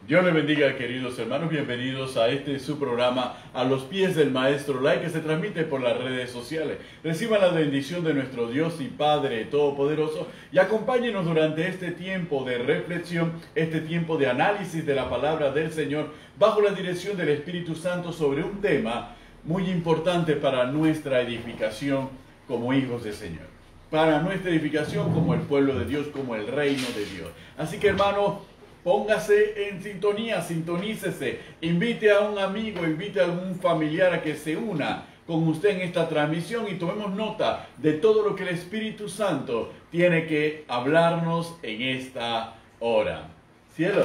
Dios les bendiga, queridos hermanos, bienvenidos a su programa A los pies del Maestro Lai, que se transmite por las redes sociales. Reciban la bendición de nuestro Dios y Padre Todopoderoso y acompáñenos durante este tiempo de reflexión, este tiempo de análisis de la palabra del Señor, bajo la dirección del Espíritu Santo, sobre un tema muy importante para nuestra edificación como hijos del Señor, para nuestra edificación como el pueblo de Dios, como el reino de Dios. Así que, hermano, póngase en sintonía, sintonícese, invite a un amigo, invite a algún familiar a que se una con usted en esta transmisión y tomemos nota de todo lo que el Espíritu Santo tiene que hablarnos en esta hora. Cielo.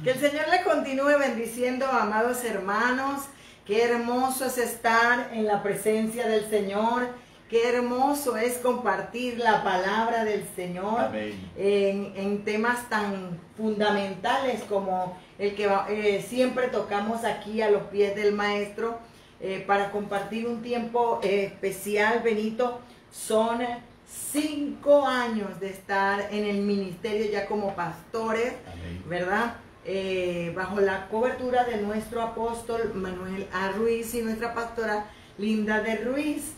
Que el Señor le continúe bendiciendo, amados hermanos. Qué hermoso es estar en la presencia del Señor. Qué hermoso es compartir la palabra del Señor en temas tan fundamentales como el que siempre tocamos aquí a los pies del Maestro, para compartir un tiempo especial. Benito, son 5 años de estar en el ministerio ya como pastores, ¿verdad? Bajo la cobertura de nuestro apóstol Manuel A. Ruiz y nuestra pastora Linda de Ruiz.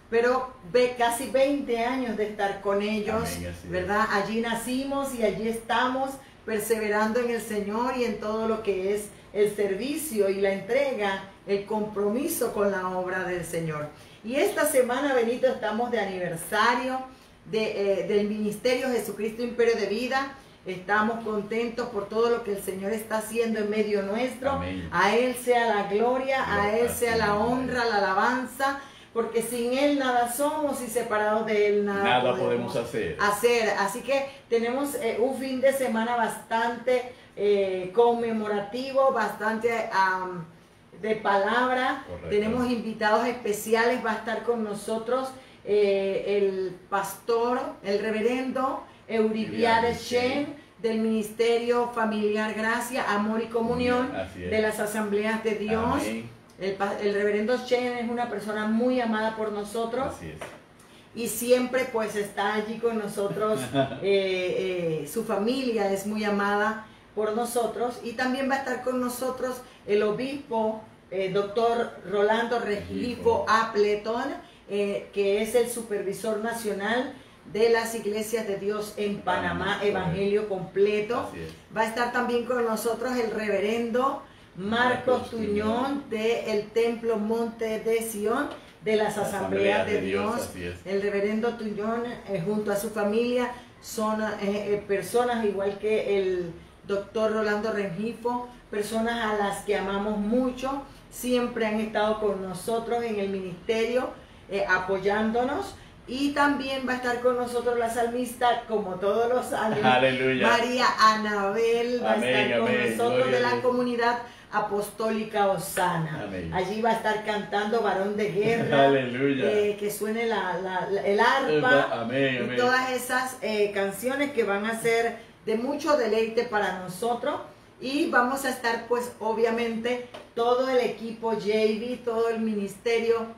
Pero casi 20 años de estar con ellos, ¿verdad? Allí nacimos y allí estamos perseverando en el Señor y en todo lo que es el servicio y la entrega, el compromiso con la obra del Señor. Y esta semana, Benito, estamos de aniversario del Ministerio Jesucristo Imperio de Vida. Estamos contentos por todo lo que el Señor está haciendo en medio nuestro. Amén. A Él sea la gloria, a Él sea la honra, la alabanza. Porque sin Él nada somos y separados de Él nada podemos hacer. Así que tenemos un fin de semana bastante conmemorativo, bastante de palabra. Correcto. Tenemos invitados especiales. Va a estar con nosotros el pastor, el reverendo Euripiades Chen, del Ministerio Familiar Gracia, Amor y Comunión de las Asambleas de Dios. Amén. El reverendo Chen es una persona muy amada por nosotros. Así es. Y siempre pues está allí con nosotros. Su familia es muy amada por nosotros. Y también va a estar con nosotros el obispo, doctor Rolando Rengifo Appleton, que es el supervisor nacional de las iglesias de Dios en Panamá, Evangelio Completo. Va a estar también con nosotros el reverendo Marcos Tuñón del Templo Monte de Sion de las Asambleas de Dios. El reverendo Tuñón junto a su familia son personas igual que el doctor Rolando Rengifo, personas a las que amamos mucho, siempre han estado con nosotros en el ministerio apoyándonos. Y también va a estar con nosotros la salmista, como todos los años. Aleluya. María Anabel va a estar con nosotros, Gloria de la comunidad apostólica Osana. Amén. Allí va a estar cantando Varón de Guerra. Aleluya. Que suene el arpa. Amén. Y todas esas canciones que van a ser de mucho deleite para nosotros. Y vamos a estar pues obviamente todo el equipo JV, todo el ministerio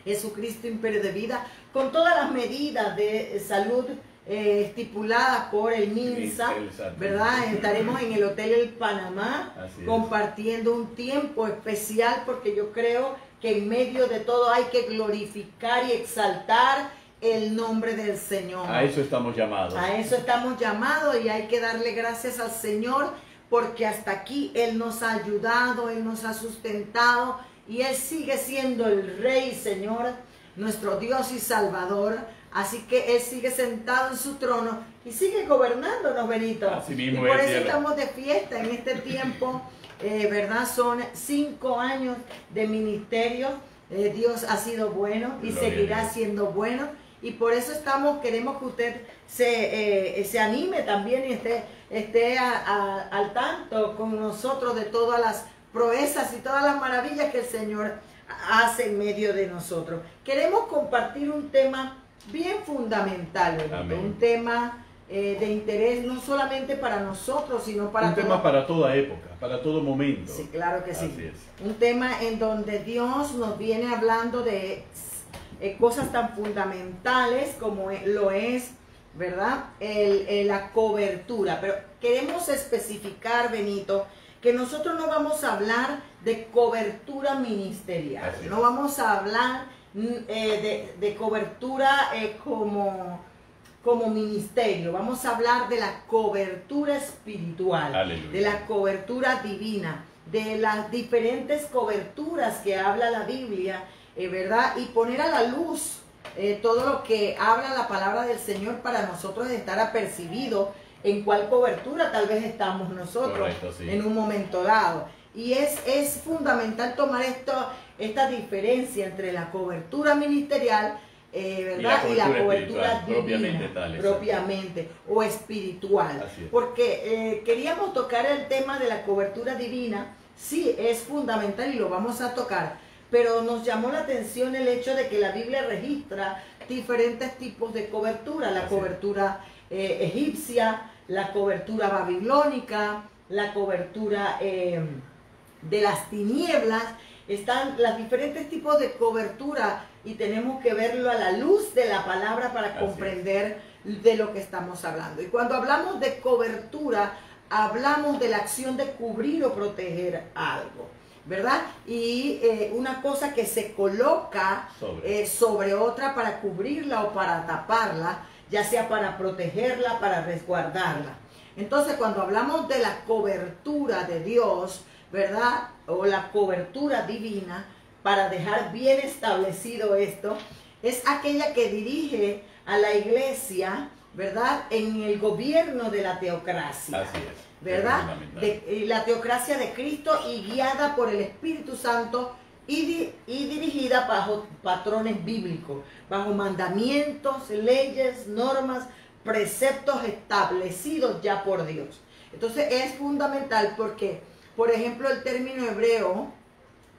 Jesucristo Imperio de Vida, con todas las medidas de salud estipuladas por el MINSA, ¿verdad? Estaremos en el Hotel El Panamá compartiendo un tiempo especial, porque yo creo que en medio de todo hay que glorificar y exaltar el nombre del Señor. A eso estamos llamados. A eso estamos llamados y hay que darle gracias al Señor, porque hasta aquí Él nos ha ayudado, Él nos ha sustentado y Él sigue siendo el Rey, Señor, nuestro Dios y Salvador. Así que Él sigue sentado en su trono y sigue gobernándonos, Benito. Así mismo, y por eso estamos de fiesta en este tiempo, ¿verdad? Son 5 años de ministerio. Dios ha sido bueno y seguirá siendo bueno. Y por eso queremos que usted se anime también y esté al tanto con nosotros de todas las proezas y todas las maravillas que el Señor hace en medio de nosotros. Queremos compartir un tema bien fundamental, un tema de interés no solamente para nosotros, sino para un tema para toda época, para todo momento. Sí, claro que sí. Así es. Un tema en donde Dios nos viene hablando de cosas tan fundamentales como lo es, ¿verdad? La cobertura. Pero queremos especificar, Benito, que nosotros no vamos a hablar de cobertura ministerial, no vamos a hablar de cobertura como ministerio, vamos a hablar de la cobertura espiritual, Aleluya. de la cobertura divina, de las diferentes coberturas que habla la Biblia, ¿verdad? Y poner a la luz todo lo que habla la palabra del Señor para nosotros estar apercibidos en cuál cobertura tal vez estamos nosotros. Correcto, sí. En un momento dado. Y es fundamental tomar esta diferencia entre la cobertura ministerial, ¿verdad? Y la cobertura divina, propiamente, o espiritual. Porque queríamos tocar el tema de la cobertura divina. Sí, es fundamental y lo vamos a tocar, pero nos llamó la atención el hecho de que la Biblia registra diferentes tipos de cobertura, la cobertura egipcia, la cobertura babilónica, la cobertura de las tinieblas. Están los diferentes tipos de cobertura y tenemos que verlo a la luz de la palabra para comprender de lo que estamos hablando. Y cuando hablamos de cobertura, hablamos de la acción de cubrir o proteger algo, ¿verdad? Y una cosa que se coloca sobre otra para cubrirla o para taparla, ya sea para protegerla, para resguardarla. Entonces, cuando hablamos de la cobertura de Dios, ¿verdad? O la cobertura divina, para dejar bien establecido esto, es aquella que dirige a la iglesia, ¿verdad? En el gobierno de la teocracia. Así es. ¿Verdad? La teocracia de Cristo y guiada por el Espíritu Santo y dirigida bajo patrones bíblicos, bajo mandamientos, leyes, normas, preceptos establecidos ya por Dios. Entonces es fundamental porque, por ejemplo, el término hebreo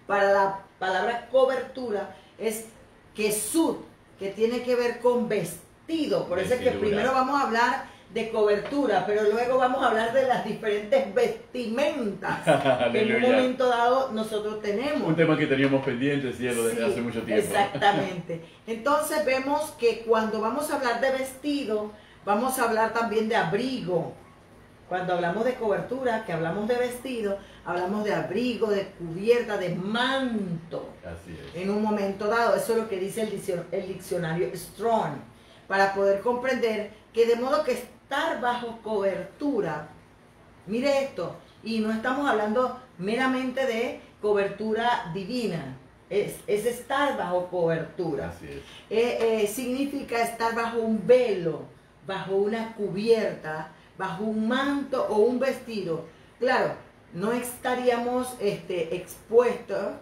para la palabra cobertura es kesud, que tiene que ver con vestido. Por eso es que primero vamos a hablar de cobertura, pero luego vamos a hablar de las diferentes vestimentas que en un momento dado nosotros tenemos. Un tema que teníamos pendiente, cielo, desde hace mucho tiempo. Exactamente. Entonces vemos que cuando vamos a hablar de vestido, vamos a hablar también de abrigo. Cuando hablamos de cobertura, que hablamos de vestido, hablamos de abrigo, de cubierta, de manto. Así es. En un momento dado, eso es lo que dice el diccionario Strong, para poder comprender que de modo que estar bajo cobertura, mire esto, y no estamos hablando meramente de cobertura divina, es estar bajo cobertura. Así es. Significa estar bajo un velo, bajo una cubierta, bajo un manto o un vestido. Claro, no estaríamos expuestos,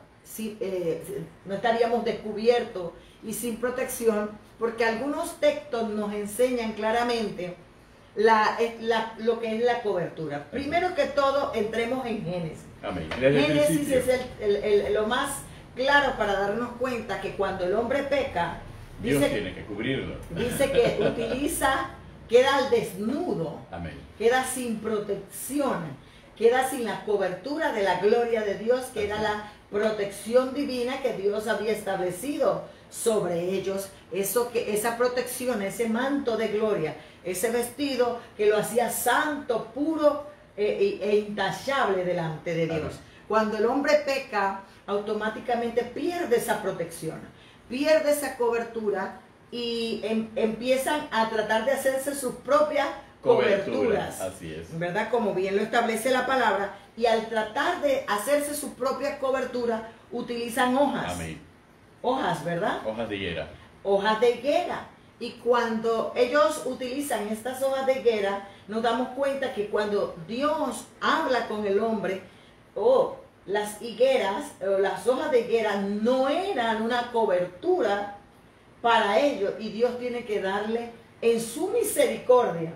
no estaríamos descubiertos y sin protección, porque algunos textos nos enseñan claramente lo que es la cobertura. Primero que todo, entremos en Génesis. Amén. Génesis es lo más claro para darnos cuenta que cuando el hombre peca, Dios tiene que cubrirlo. Dice que queda al desnudo. Amén. Queda sin protección, queda sin la cobertura de la gloria de Dios, que era la protección divina que Dios había establecido sobre ellos. Esa protección, ese manto de gloria, ese vestido que lo hacía santo, puro e intachable delante de Dios. Amén. Cuando el hombre peca, automáticamente pierde esa protección, pierde esa cobertura y empiezan a tratar de hacerse sus propias coberturas. Así es. ¿Verdad? Como bien lo establece la palabra. Y al tratar de hacerse sus propias coberturas, utilizan hojas. Amén. Hojas, ¿verdad? Hojas de higuera. Hojas de higuera. Y cuando ellos utilizan estas hojas de higuera, nos damos cuenta que cuando Dios habla con el hombre, las higueras, o las hojas de higuera no eran una cobertura para ellos. Y Dios tiene que darle, en su misericordia,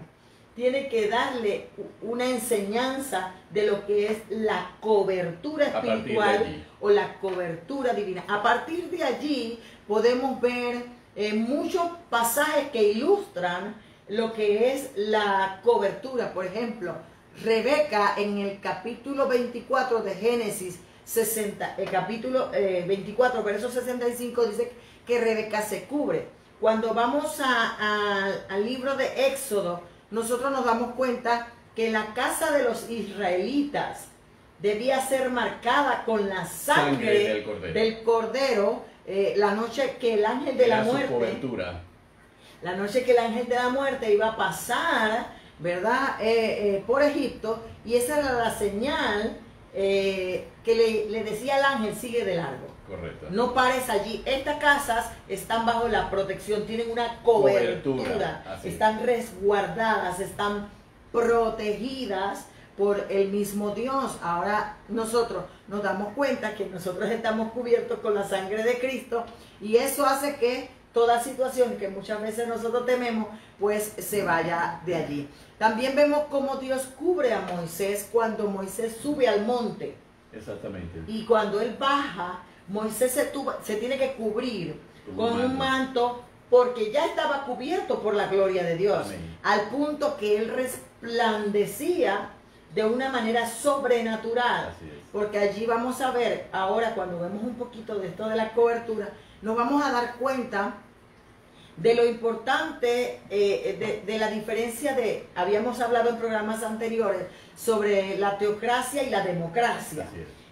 tiene que darle una enseñanza de lo que es la cobertura espiritual o la cobertura divina. A partir de allí podemos ver muchos pasajes que ilustran lo que es la cobertura. Por ejemplo, Rebeca en el capítulo 24 de Génesis, el capítulo 24, verso 65, dice que Rebeca se cubre. Cuando vamos al libro de Éxodo, nosotros nos damos cuenta que la casa de los israelitas debía ser marcada con la sangre del cordero, la noche que el ángel de la muerte, cobertura. La noche que el ángel de la muerte iba a pasar, ¿verdad? Por Egipto, y esa era la señal que le decía al ángel: sigue de largo. Correcto. No pares allí. Estas casas están bajo la protección, tienen una cobertura. Están resguardadas, están protegidas por el mismo Dios. Ahora nosotros nos damos cuenta que nosotros estamos cubiertos con la sangre de Cristo, y eso hace que toda situación que muchas veces nosotros tememos, pues se vaya de allí. También vemos cómo Dios cubre a Moisés cuando Moisés sube al monte. Exactamente. Y cuando él baja, Moisés se tiene que cubrir con un manto, porque ya estaba cubierto por la gloria de Dios. Amén. Al punto que él resplandecía de una manera sobrenatural. Porque allí vamos a ver, ahora cuando vemos un poquito de esto de la cobertura, nos vamos a dar cuenta de lo importante, de la diferencia habíamos hablado en programas anteriores sobre la teocracia y la democracia.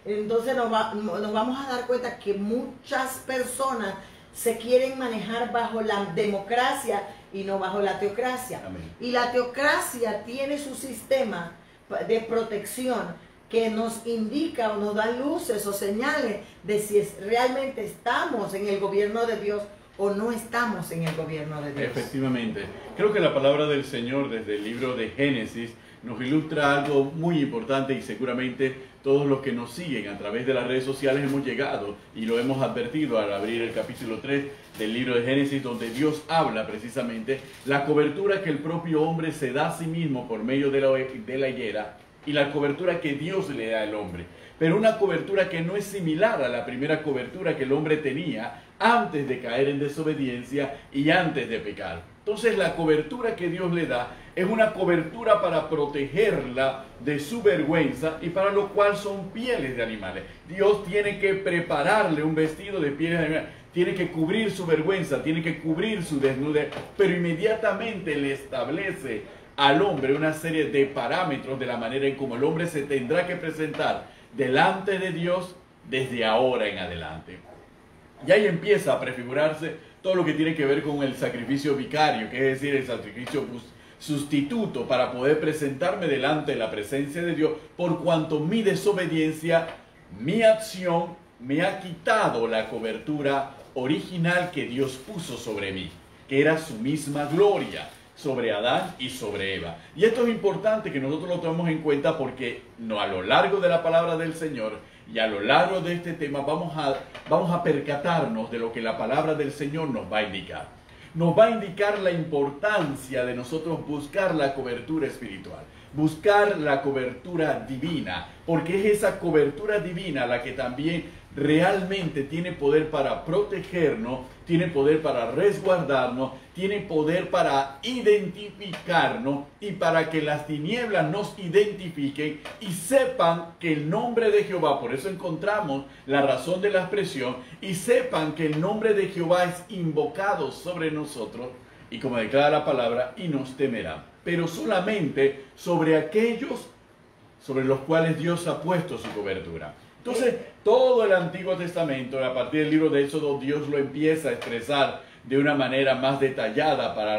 Entonces nos vamos a dar cuenta que muchas personas se quieren manejar bajo la democracia y no bajo la teocracia. Amén. Y la teocracia tiene su sistema de protección que nos indica o nos da luces o señales de si realmente estamos en el gobierno de Dios o no estamos en el gobierno de Dios. Efectivamente. Creo que la palabra del Señor desde el libro de Génesis nos ilustra algo muy importante, y seguramente todos los que nos siguen a través de las redes sociales hemos llegado y lo hemos advertido al abrir el capítulo 3 del libro de Génesis, donde Dios habla precisamente la cobertura que el propio hombre se da a sí mismo por medio de la higuera, y la cobertura que Dios le da al hombre. Pero una cobertura que no es similar a la primera cobertura que el hombre tenía antes de caer en desobediencia y antes de pecar. Entonces la cobertura que Dios le da es una cobertura para protegerla de su vergüenza, y para lo cual son pieles de animales. Dios tiene que prepararle un vestido de pieles de animales, tiene que cubrir su vergüenza, tiene que cubrir su desnudez, pero inmediatamente le establece al hombre una serie de parámetros de la manera en cómo el hombre se tendrá que presentar delante de Dios desde ahora en adelante. Y ahí empieza a prefigurarse todo lo que tiene que ver con el sacrificio vicario, que es decir, el sacrificio sustituto, para poder presentarme delante de la presencia de Dios, por cuanto mi desobediencia, mi acción, me ha quitado la cobertura original que Dios puso sobre mí, que era su misma gloria sobre Adán y sobre Eva. Y esto es importante que nosotros lo tomemos en cuenta, porque a lo largo de la palabra del Señor y a lo largo de este tema vamos a percatarnos de lo que la palabra del Señor nos va a indicar. Nos va a indicar la importancia de nosotros buscar la cobertura espiritual, buscar la cobertura divina, porque es esa cobertura divina la que también realmente tiene poder para protegernos, tiene poder para resguardarnos, tiene poder para identificarnos, y para que las tinieblas nos identifiquen y sepan que el nombre de Jehová, por eso encontramos la razón de la expresión, y sepan que el nombre de Jehová es invocado sobre nosotros, y como declara la palabra, y nos temerán, pero solamente sobre aquellos sobre los cuales Dios ha puesto su cobertura. Entonces, todo el Antiguo Testamento, a partir del libro de Éxodo, Dios lo empieza a expresar de una manera más detallada para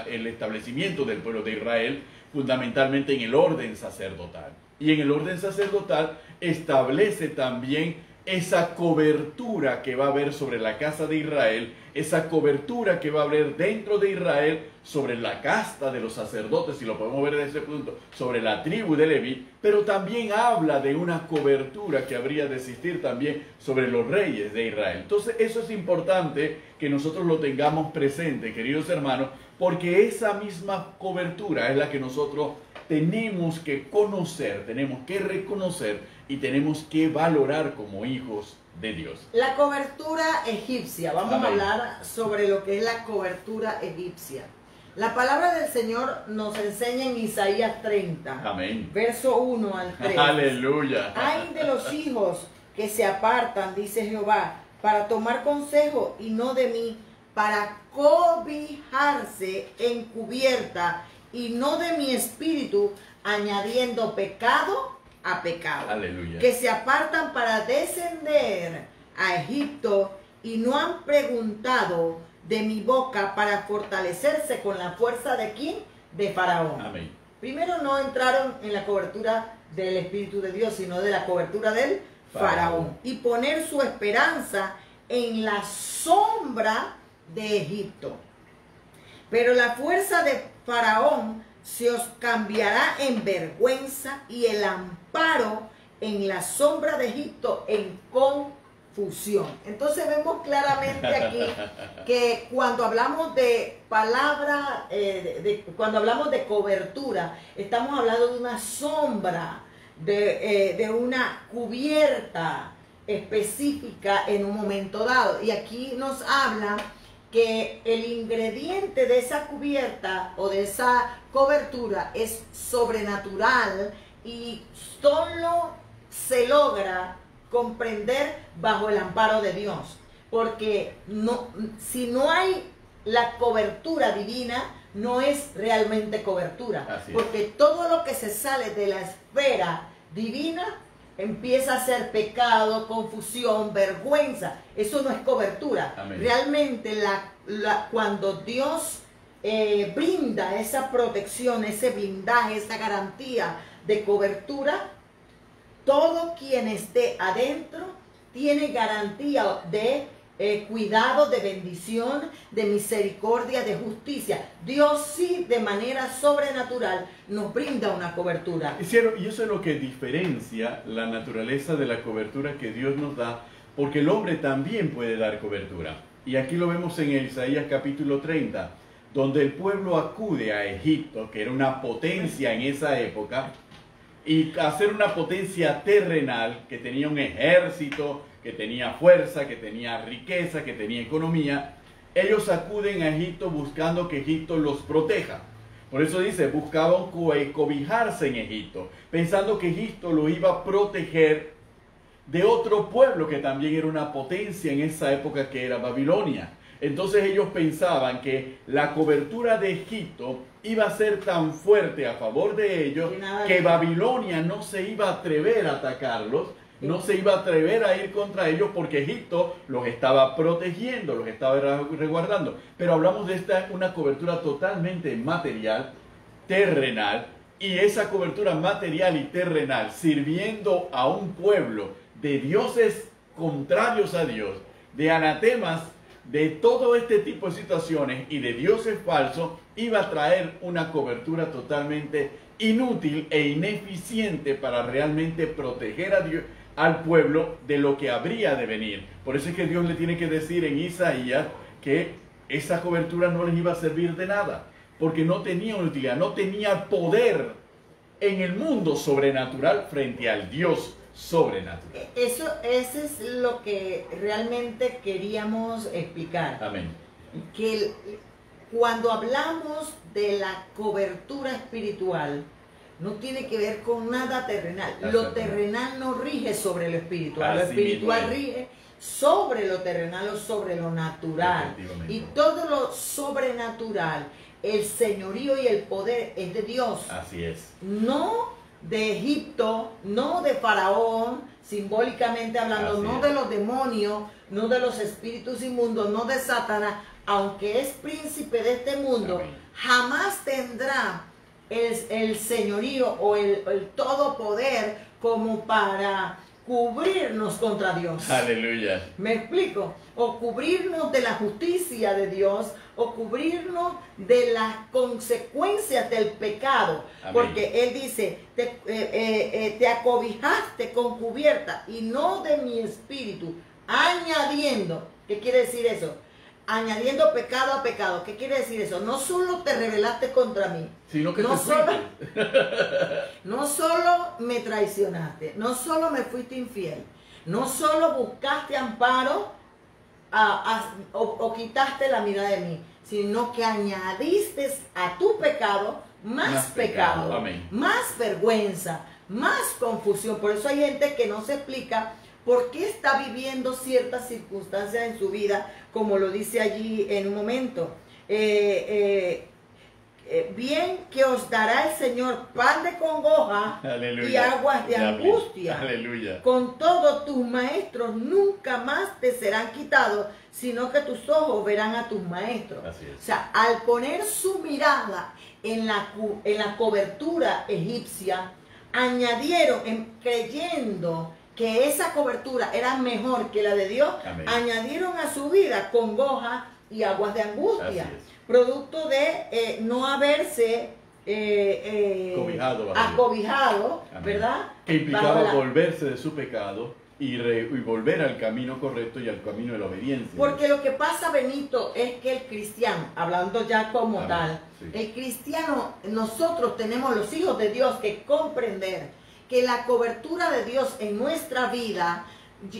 el establecimiento del pueblo de Israel, fundamentalmente en el orden sacerdotal. Y en el orden sacerdotal establece también esa cobertura que va a haber sobre la casa de Israel, esa cobertura que va a haber dentro de Israel sobre la casta de los sacerdotes, si lo podemos ver desde ese punto, sobre la tribu de Leví, pero también habla de una cobertura que habría de existir también sobre los reyes de Israel. Entonces eso es importante que nosotros lo tengamos presente, queridos hermanos, porque esa misma cobertura es la que nosotros tenemos que conocer, tenemos que reconocer y tenemos que valorar como hijos de Dios. La cobertura egipcia. Vamos Amén. a hablar sobre lo que es la cobertura egipcia. La palabra del Señor nos enseña en Isaías 30, Amén. verso 1 al 3. Aleluya. Ay de los hijos que se apartan, dice Jehová, para tomar consejo y no de mí, para cobijarse encubierta y no de mi espíritu, añadiendo pecado a pecado. Aleluya. Que se apartan para descender a Egipto y no han preguntado de mi boca para fortalecerse con la fuerza de ¿quién? De Faraón. Amén. Primero no entraron en la cobertura del Espíritu de Dios, sino de la cobertura del Faraón. Y poner su esperanza en la sombra de Egipto. Pero la fuerza de Faraón se os cambiará en vergüenza y el amparo en la sombra de Egipto en confusión. Entonces vemos claramente aquí que cuando hablamos de palabra, cuando hablamos de cobertura, estamos hablando de una sombra, de una cubierta específica en un momento dado. Y aquí nos habla que el ingrediente de esa cubierta o de esa cobertura es sobrenatural y solo se logra comprender bajo el amparo de Dios. Porque si no hay la cobertura divina, no es realmente cobertura. Porque todo lo que se sale de la esfera divina empieza a ser pecado, confusión, vergüenza. Eso no es cobertura. Amén. Realmente cuando Dios brinda esa protección, ese blindaje, esa garantía de cobertura, todo quien esté adentro tiene garantía de cuidado, de bendición, de misericordia, de justicia. Dios sí, de manera sobrenatural, nos brinda una cobertura. Y eso es lo que diferencia la naturaleza de la cobertura que Dios nos da, porque el hombre también puede dar cobertura. Y aquí lo vemos en Isaías capítulo 30, donde el pueblo acude a Egipto, que era una potencia en esa época, y a ser una potencia terrenal, que tenía un ejército, que tenía fuerza, que tenía riqueza, que tenía economía. Ellos acuden a Egipto buscando que Egipto los proteja. Por eso dice, buscaban cobijarse en Egipto, pensando que Egipto lo iba a proteger de otro pueblo que también era una potencia en esa época, que era Babilonia. Entonces ellos pensaban que la cobertura de Egipto iba a ser tan fuerte a favor de ellos que Babilonia no se iba a atrever a atacarlos, no se iba a atrever a ir contra ellos, porque Egipto los estaba protegiendo, los estaba resguardando. Pero hablamos de una cobertura totalmente material, terrenal, y esa cobertura material y terrenal sirviendo a un pueblo de dioses contrarios a Dios, de anatemas, de todo este tipo de situaciones y de dioses falsos, iba a traer una cobertura totalmente inútil e ineficiente para realmente proteger a Dios, al pueblo, de lo que habría de venir. Por eso es que Dios le tiene que decir en Isaías que esa cobertura no les iba a servir de nada, porque no tenía utilidad, no tenía poder en el mundo sobrenatural frente al Dios sobrenatural. Eso es lo que realmente queríamos explicar. Amén. Que cuando hablamos de la cobertura espiritual, no tiene que ver con nada terrenal. Lo terrenal no rige sobre lo espiritual. Lo espiritual rige sobre lo terrenal o sobre lo natural. Y todo lo sobrenatural, el señorío y el poder es de Dios. Así es. No de Egipto, no de Faraón, simbólicamente hablando, Así no es. de los demonios, no de los espíritus inmundos, no de Satanás, aunque es príncipe de este mundo. Amén. Jamás tendrá el señorío o el todopoder como para cubrirnos contra Dios. Aleluya. ¿Me explico? O cubrirnos de la justicia de Dios, o cubrirnos de las consecuencias del pecado. Amén. Porque Él dice, te acobijaste con cubierta y no de mi espíritu, añadiendo. ¿Qué quiere decir eso? Añadiendo pecado a pecado. ¿Qué quiere decir eso? No solo te rebelaste contra mí, Sino que no te solo, fuiste. no solo me traicionaste, no solo me fuiste infiel, no solo buscaste amparo o quitaste la mirada de mí, sino que añadiste a tu pecado más pecado, Amén. más vergüenza, más confusión. Por eso hay gente que no se explica por qué está viviendo ciertas circunstancias en su vida, como lo dice allí en un momento. bien que os dará el Señor pan de congoja Aleluya. y aguas de angustia. Aleluya. Con todo, tus maestros nunca más te serán quitados, sino que tus ojos verán a tus maestros. Así es. O sea, al poner su mirada en la cobertura egipcia, añadieron, creyendo que esa cobertura era mejor que la de Dios, Amén. añadieron a su vida congoja y aguas de angustia. Así es. Producto de no haberse acobijado, Amén. ¿verdad? Que implicaba Bajo la- volverse de su pecado y volver al camino correcto y al camino de la obediencia. Porque lo que pasa, Benito, es que el cristiano, hablando ya como Amén. tal, Sí. el cristiano, nosotros tenemos los hijos de Dios que comprender que la cobertura de Dios en nuestra vida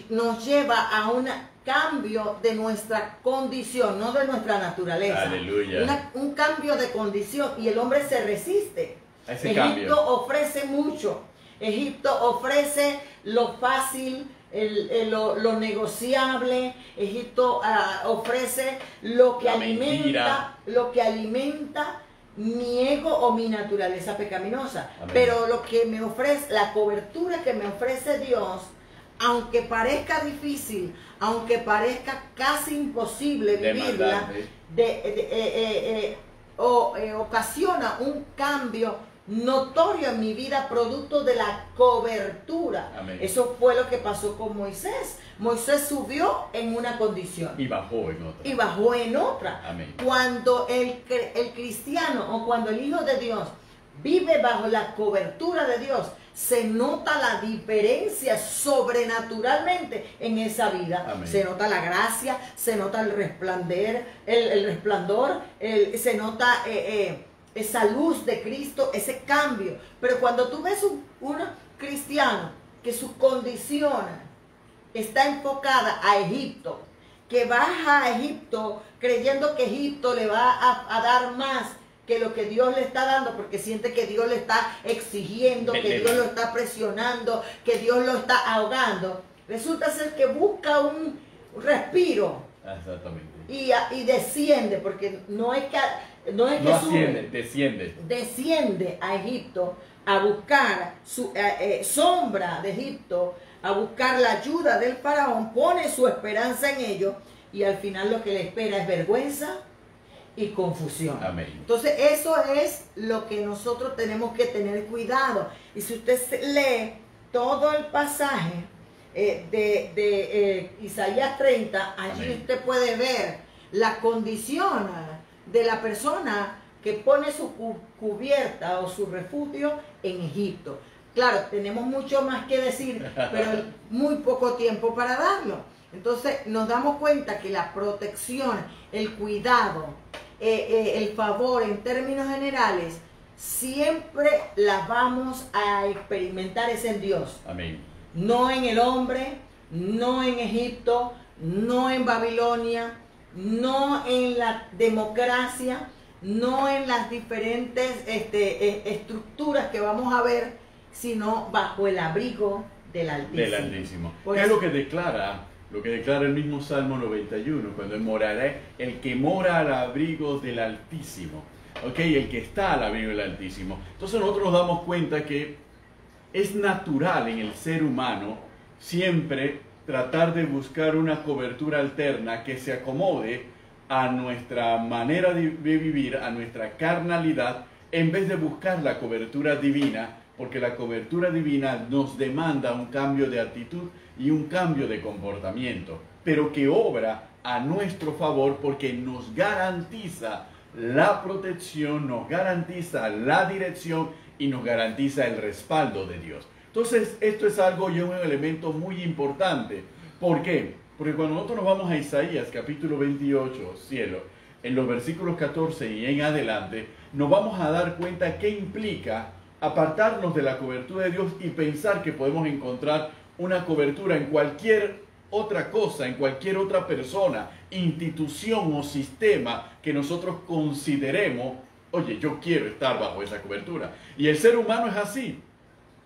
nos lleva a un cambio de nuestra condición, no de nuestra naturaleza. Aleluya. Un cambio de condición y el hombre se resiste. A ese Egipto cambio. ofrece mucho. Egipto ofrece lo fácil, lo negociable. Egipto ofrece lo que La alimenta, mentira. mi ego o mi naturaleza pecaminosa. Amén. Pero lo que me ofrece, la cobertura que me ofrece Dios, aunque parezca difícil, aunque parezca casi imposible vivirla, ocasiona un cambio notorio en mi vida producto de la cobertura. Amén. Eso fue lo que pasó con Moisés. Moisés subió en una condición Y bajó en otra. y bajó en otra. Amén. Cuando el cristiano o cuando el Hijo de Dios vive bajo la cobertura de Dios, se nota la diferencia sobrenaturalmente en esa vida. Amén. Se nota la gracia, se nota el resplandor, se nota esa luz de Cristo, ese cambio. Pero cuando tú ves un cristiano que su condición está enfocada a Egipto, que baja a Egipto creyendo que Egipto le va a dar más que lo que Dios le está dando, porque siente que Dios le está exigiendo, que Dios lo está presionando, que Dios lo está ahogando, resulta ser que busca un respiro Exactamente. y desciende, porque no es que asciende, sube, desciende a Egipto a buscar su sombra de Egipto, a buscar la ayuda del faraón, pone su esperanza en ello y al final lo que le espera es vergüenza y confusión. Amén. Entonces eso es lo que nosotros tenemos que tener cuidado. Y si usted lee todo el pasaje de Isaías 30, allí Amén. usted puede ver la condición de la persona que pone su cubierta o su refugio en Egipto. Claro, tenemos mucho más que decir, pero muy poco tiempo para darlo. Entonces nos damos cuenta que la protección, el cuidado, el favor en términos generales, siempre la vamos a experimentar es en Dios. Amén. No en el hombre, no en Egipto, no en Babilonia, no en la democracia, no en las diferentes estructuras que vamos a ver, sino bajo el abrigo del Altísimo. Del Altísimo. Por ¿Qué es eso- lo que declara? Lo que declara el mismo Salmo 91, cuando morará el que mora al abrigo del Altísimo. ¿Ok? El que está al abrigo del Altísimo. Entonces nosotros nos damos cuenta que es natural en el ser humano siempre tratar de buscar una cobertura alterna que se acomode a nuestra manera de vivir, a nuestra carnalidad, en vez de buscar la cobertura divina, porque la cobertura divina nos demanda un cambio de actitud y un cambio de comportamiento, pero que obra a nuestro favor porque nos garantiza la protección, nos garantiza la dirección y nos garantiza el respaldo de Dios. Entonces, esto es algo y un elemento muy importante. ¿Por qué? Porque cuando nosotros nos vamos a Isaías capítulo 28, cielo, en los versículos 14 y en adelante, nos vamos a dar cuenta qué implica apartarnos de la cobertura de Dios y pensar que podemos encontrar una cobertura en cualquier otra cosa, en cualquier otra persona, institución o sistema que nosotros consideremos, oye, yo quiero estar bajo esa cobertura. Y el ser humano es así.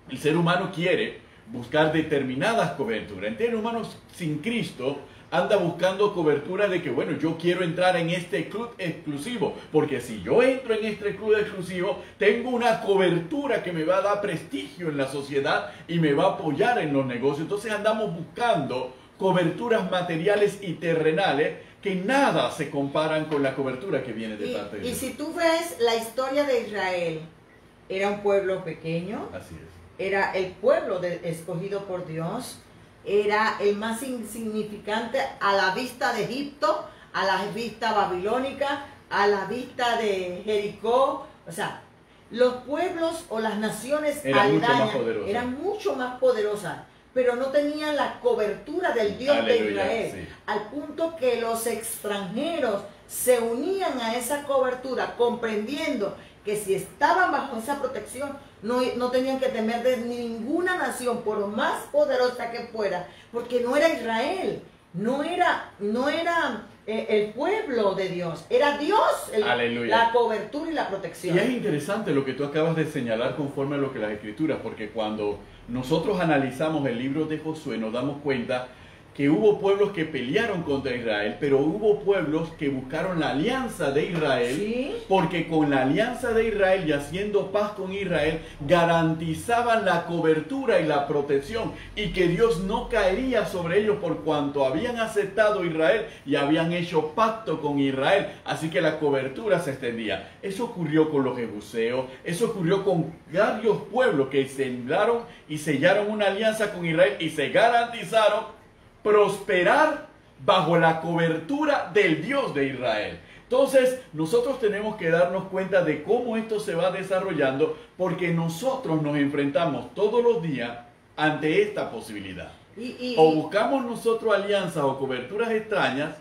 El ser humano quiere buscar determinadas coberturas. Entonces, hermanos, sin Cristo anda buscando cobertura de que, bueno, yo quiero entrar en este club exclusivo, porque si yo entro en este club exclusivo, tengo una cobertura que me va a dar prestigio en la sociedad y me va a apoyar en los negocios. Entonces andamos buscando coberturas materiales y terrenales que nada se comparan con la cobertura que viene de parte de Dios. Y si tú ves la historia de Israel, era un pueblo pequeño. Así es. Era el pueblo escogido por Dios. Era el más insignificante a la vista de Egipto, a la vista babilónica, a la vista de Jericó. O sea, los pueblos o las naciones aledañas eran mucho más poderosas, pero no tenían la cobertura del Dios de Israel. Sí. Al punto que los extranjeros se unían a esa cobertura, comprendiendo que si estaban bajo esa protección, no tenían que temer de ninguna nación, por más poderosa que fuera, porque no era Israel, no era el pueblo de Dios, era Dios la cobertura y la protección. Y es interesante lo que tú acabas de señalar conforme a lo que las Escrituras, porque cuando nosotros analizamos el libro de Josué nos damos cuenta que hubo pueblos que pelearon contra Israel, pero hubo pueblos que buscaron la alianza de Israel, ¿sí? Porque con la alianza de Israel y haciendo paz con Israel, garantizaban la cobertura y la protección, y que Dios no caería sobre ellos por cuanto habían aceptado a Israel y habían hecho pacto con Israel, así que la cobertura se extendía. Eso ocurrió con los jebuseos, eso ocurrió con varios pueblos que sembraron y sellaron una alianza con Israel y se garantizaron prosperar bajo la cobertura del Dios de Israel. Entonces, nosotros tenemos que darnos cuenta de cómo esto se va desarrollando, porque nosotros nos enfrentamos todos los días ante esta posibilidad. O buscamos nosotros alianzas o coberturas extrañas,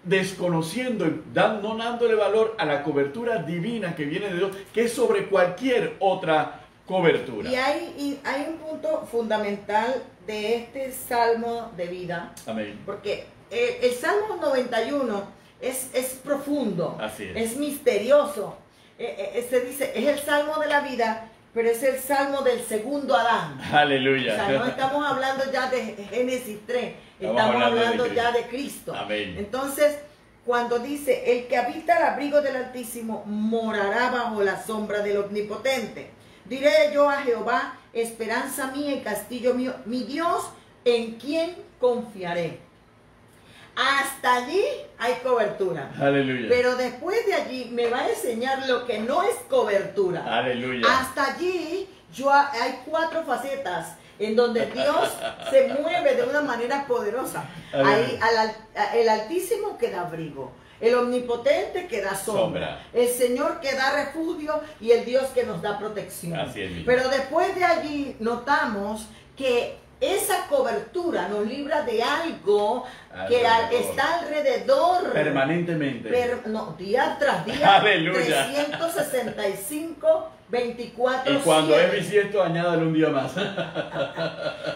desconociendo y no dándole valor a la cobertura divina que viene de Dios, que es sobre cualquier otra cobertura. Y hay un punto fundamental de este salmo de vida. Amén. Porque el Salmo 91 es profundo. Así es misterioso. Se dice, es el salmo de la vida, pero es el salmo del segundo Adán. Aleluya. O sea, no estamos hablando ya de Génesis 3, estamos hablando ya de Cristo. Amén. Entonces, cuando dice, el que habita el abrigo del Altísimo morará bajo la sombra del Omnipotente. Diré yo a Jehová, esperanza mía y castillo mío, mi Dios, en quien confiaré. Hasta allí hay cobertura. Aleluya. Pero después de allí me va a enseñar lo que no es cobertura. Aleluya. Hasta allí hay 4 facetas en donde Dios se mueve de una manera poderosa. Ahí el Altísimo que da abrigo. El Omnipotente que da sombra, el Señor que da refugio y el Dios que nos da protección. Así es, pero después de allí notamos que esa cobertura nos libra de algo que está alrededor. Permanentemente. Día tras día. Aleluya. 365, 24, y cuando 7. es bisiesto, añádale un día más.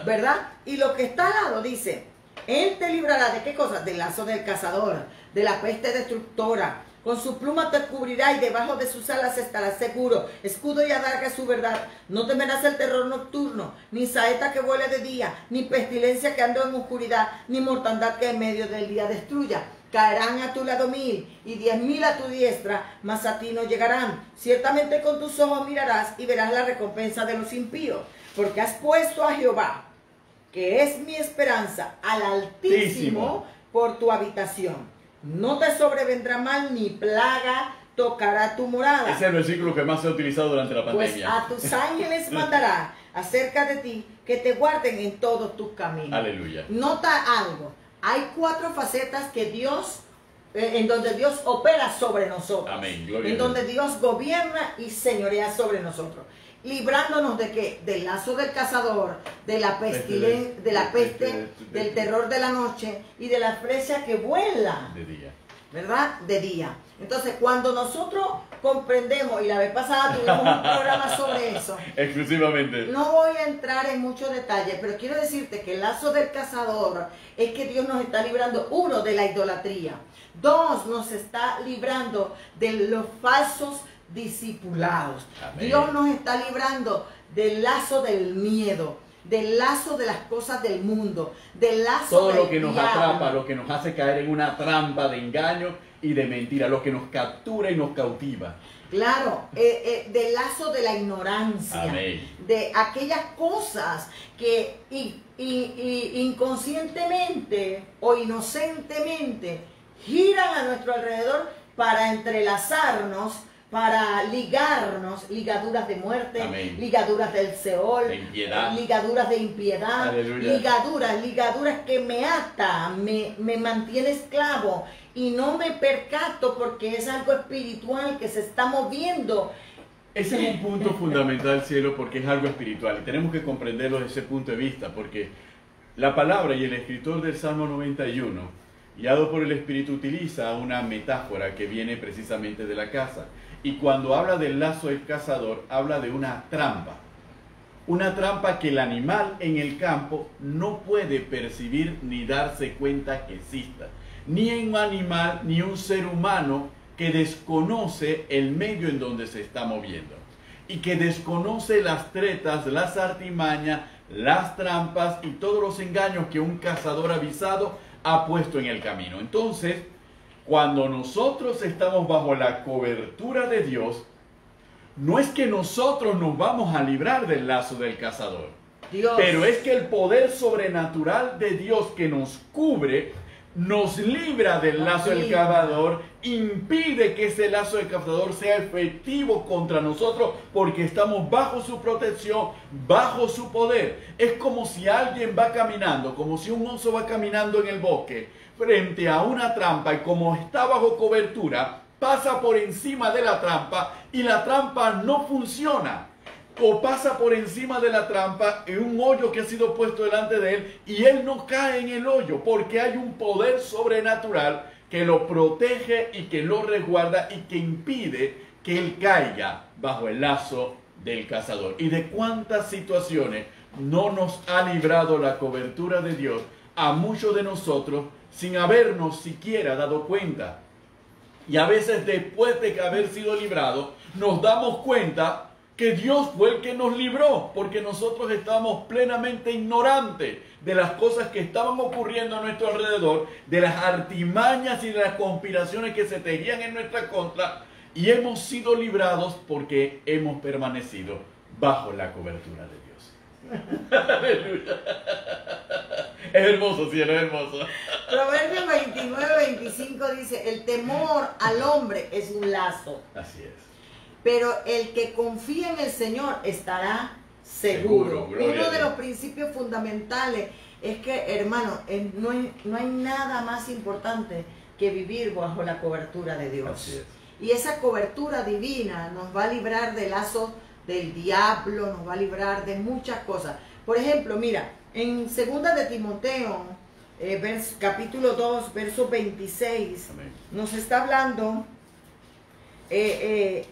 ¿Verdad? Y lo que está al lado dice, Él te librará de qué cosa? Del lazo del cazador, de la peste destructora. Con su pluma te cubrirá y debajo de sus alas estarás seguro. Escudo y adarga es su verdad. No temerás el terror nocturno, ni saeta que vuele de día, ni pestilencia que ande en oscuridad, ni mortandad que en medio del día destruya. Caerán a tu lado 1000 y 10.000 a tu diestra, mas a ti no llegarán. Ciertamente con tus ojos mirarás y verás la recompensa de los impíos. Porque has puesto a Jehová, que es mi esperanza, al Altísimo por tu habitación. No te sobrevendrá mal ni plaga tocará tu morada. Ese es el versículo que más se ha utilizado durante la pandemia. Pues a tus ángeles mandará acerca de ti que te guarden en todos tus caminos. Aleluya. Nota algo. Hay 4 facetas que Dios, en donde Dios opera sobre nosotros. Amén. Gloria en donde Dios gobierna y señorea sobre nosotros. Librándonos de qué? Del lazo del cazador, de la peste, del terror de la noche y de la flecha que vuela. De día. ¿Verdad? De día. Entonces, cuando nosotros comprendemos, y la vez pasada tuvimos un programa sobre eso. Exclusivamente. No voy a entrar en muchos detalles, pero quiero decirte que el lazo del cazador es que Dios nos está librando, 1, de la idolatría. 2, nos está librando de los falsos discipulados. Amén. Dios nos está librando del lazo del miedo. del lazo de las cosas del mundo, del lazo Todo del lo que nos diablo. atrapa, lo que nos hace caer en una trampa de engaño y de mentira, lo que nos captura y nos cautiva. Claro, del lazo de la ignorancia, Amén. de aquellas cosas que inconscientemente o inocentemente giran a nuestro alrededor para entrelazarnos, para ligarnos, ligaduras de muerte, Amén. ligaduras del Seol, De impiedad. ligaduras de impiedad, Aleluya. ligaduras que me ata, me mantiene esclavo y no me percato porque es algo espiritual que se está moviendo. Ese es un punto fundamental, cielo, porque es algo espiritual y tenemos que comprenderlo desde ese punto de vista, porque la palabra y el escritor del Salmo 91, guiado por el Espíritu, utiliza una metáfora que viene precisamente de la caza. Y cuando habla del lazo del cazador, habla de una trampa. Una trampa que el animal en el campo no puede percibir ni darse cuenta que exista. Ni un animal, ni un ser humano que desconoce el medio en donde se está moviendo. Y que desconoce las tretas, las artimañas, las trampas y todos los engaños que un cazador avisado ha puesto en el camino. Entonces, cuando nosotros estamos bajo la cobertura de Dios, no es que nosotros nos vamos a librar del lazo del cazador, Dios. pero es que el poder sobrenatural de Dios que nos cubre, nos libra del lazo del cazador, impide que ese lazo del cazador sea efectivo contra nosotros porque estamos bajo su protección, bajo su poder. Es como si alguien va caminando, como si un oso va caminando en el bosque frente a una trampa y como está bajo cobertura, pasa por encima de la trampa y la trampa no funciona. O pasa por encima de la trampa en un hoyo que ha sido puesto delante de él y él no cae en el hoyo porque hay un poder sobrenatural que lo protege y que lo resguarda y que impide que él caiga bajo el lazo del cazador. ¿Y de cuántas situaciones no nos ha librado la cobertura de Dios a muchos de nosotros sin habernos siquiera dado cuenta? Y a veces después de haber sido librados nos damos cuenta que Dios fue el que nos libró, porque nosotros estábamos plenamente ignorantes de las cosas que estaban ocurriendo a nuestro alrededor, de las artimañas y de las conspiraciones que se tejían en nuestra contra, y hemos sido librados porque hemos permanecido bajo la cobertura de Dios. Aleluya. Es hermoso, cielo, es hermoso. Proverbios 29-25 dice, el temor al hombre es un lazo, Así es. pero el que confía en el Señor estará seguro. Gloria a Uno de Dios. los principios fundamentales es que, hermano, no hay nada más importante que vivir bajo la cobertura de Dios. Así es. Y esa cobertura divina nos va a librar de lazos del diablo, nos va a librar de muchas cosas. Por ejemplo, mira, en 2 de Timoteo, capítulo 2, verso 26, Amén. nos está hablando de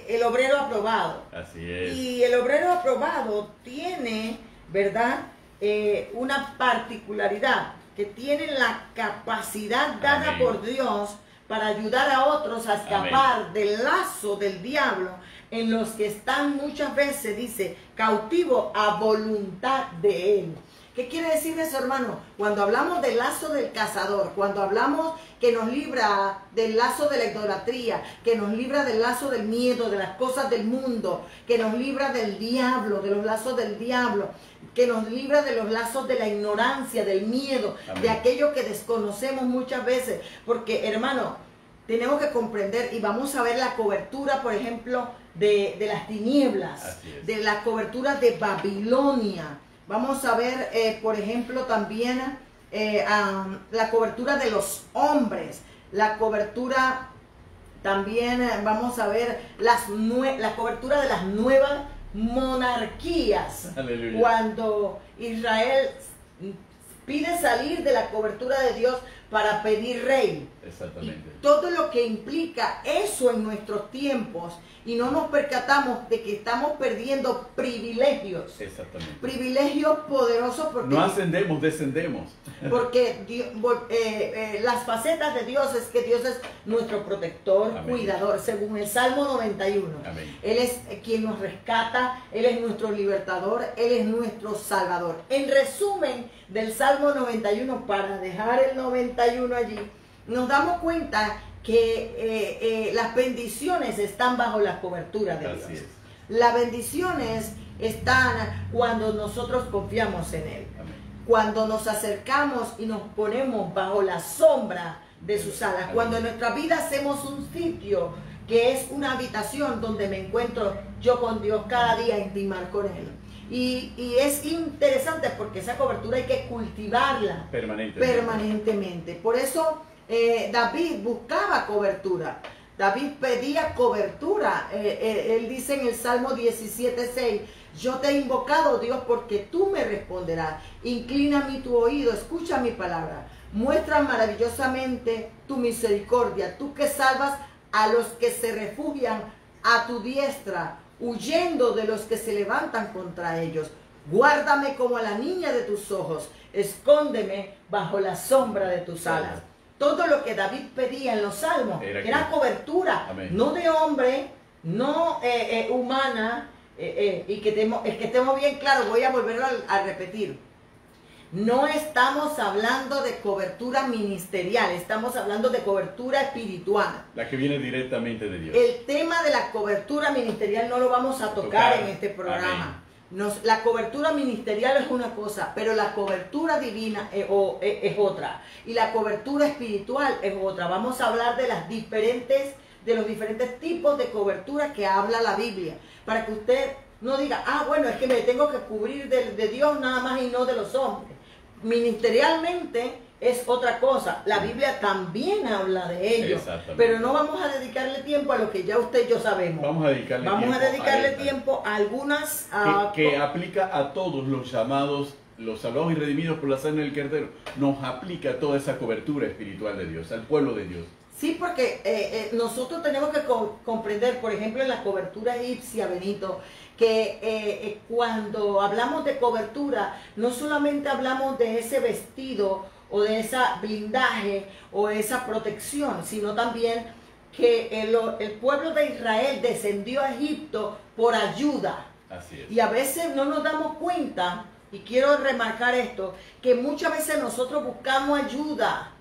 el obrero aprobado. Así es. Y el obrero aprobado tiene, ¿verdad?, una particularidad, que tiene la capacidad dada Amén. por Dios para ayudar a otros a escapar del lazo del diablo en los que están muchas veces, dice, cautivo a voluntad de él. ¿Qué quiere decir eso, hermano? Cuando hablamos del lazo del cazador, cuando hablamos que nos libra del lazo de la idolatría, que nos libra del lazo del miedo, de las cosas del mundo, que nos libra del diablo, de los lazos del diablo, que nos libra de los lazos de la ignorancia, del miedo, Amén. de aquello que desconocemos muchas veces. Porque, hermano, tenemos que comprender y vamos a ver la cobertura, por ejemplo, de las tinieblas, Así es. de la cobertura de Babilonia. Vamos a ver, por ejemplo, también la cobertura de los hombres, la cobertura también, vamos a ver la cobertura de las nuevas monarquías. Aleluya. Cuando Israel pide salir de la cobertura de Dios para pedir rey. Exactamente. Y todo lo que implica eso en nuestros tiempos, y no nos percatamos de que estamos perdiendo privilegios. Exactamente. Privilegios poderosos porque no ascendemos, descendemos. Porque las facetas de Dios es que Dios es nuestro protector, Amén. Cuidador, según el Salmo 91. Amén. Él es quien nos rescata, Él es nuestro libertador, Él es nuestro salvador. En resumen del Salmo 91, para dejar el 91 allí, nos damos cuenta que las bendiciones están bajo la cobertura de Así Dios. es. Las bendiciones están cuando nosotros confiamos en Él. Amén. Cuando nos acercamos y nos ponemos bajo la sombra de sus alas. Amén. Cuando en nuestra vida hacemos un sitio que es una habitación donde me encuentro yo con Dios cada día, intimar con Él. Y es interesante porque esa cobertura hay que cultivarla permanentemente. Por eso David buscaba cobertura. David pedía cobertura. Él dice en el Salmo 17:6, yo te he invocado, Dios, porque tú me responderás. Inclina mi tu oído, escucha mi palabra. Muestra maravillosamente tu misericordia, tú que salvas a los que se refugian a tu diestra, huyendo de los que se levantan contra ellos. Guárdame como a la niña de tus ojos, escóndeme bajo la sombra de tus alas. Todo lo que David pedía en los salmos era cobertura. Amén. No de hombre, no humana, y que estemos bien claros, voy a volverlo a repetir. No estamos hablando de cobertura ministerial, estamos hablando de cobertura espiritual. La que viene directamente de Dios. El tema de la cobertura ministerial no lo vamos a tocar en este programa. La cobertura ministerial es una cosa, pero la cobertura divina es otra. Y la cobertura espiritual es otra. Vamos a hablar de los diferentes tipos de cobertura que habla la Biblia. Para que usted no diga, bueno, es que me tengo que cubrir de Dios nada más y no de los hombres. Ministerialmente es otra cosa. La Biblia también habla de ello. Pero no vamos a dedicarle tiempo a lo que ya usted y yo sabemos. Vamos a dedicarle tiempo a algunas... que aplica a todos los llamados, los salvados y redimidos por la sangre del Cordero. Nos aplica toda esa cobertura espiritual de Dios, al pueblo de Dios. Sí, porque nosotros tenemos que comprender, por ejemplo, en la cobertura egipcia, Benito, que cuando hablamos de cobertura, no solamente hablamos de ese vestido o de ese blindaje o esa protección, sino también que el pueblo de Israel descendió a Egipto por ayuda. Así es. Y a veces no nos damos cuenta, y quiero remarcar esto, que muchas veces nosotros buscamos ayuda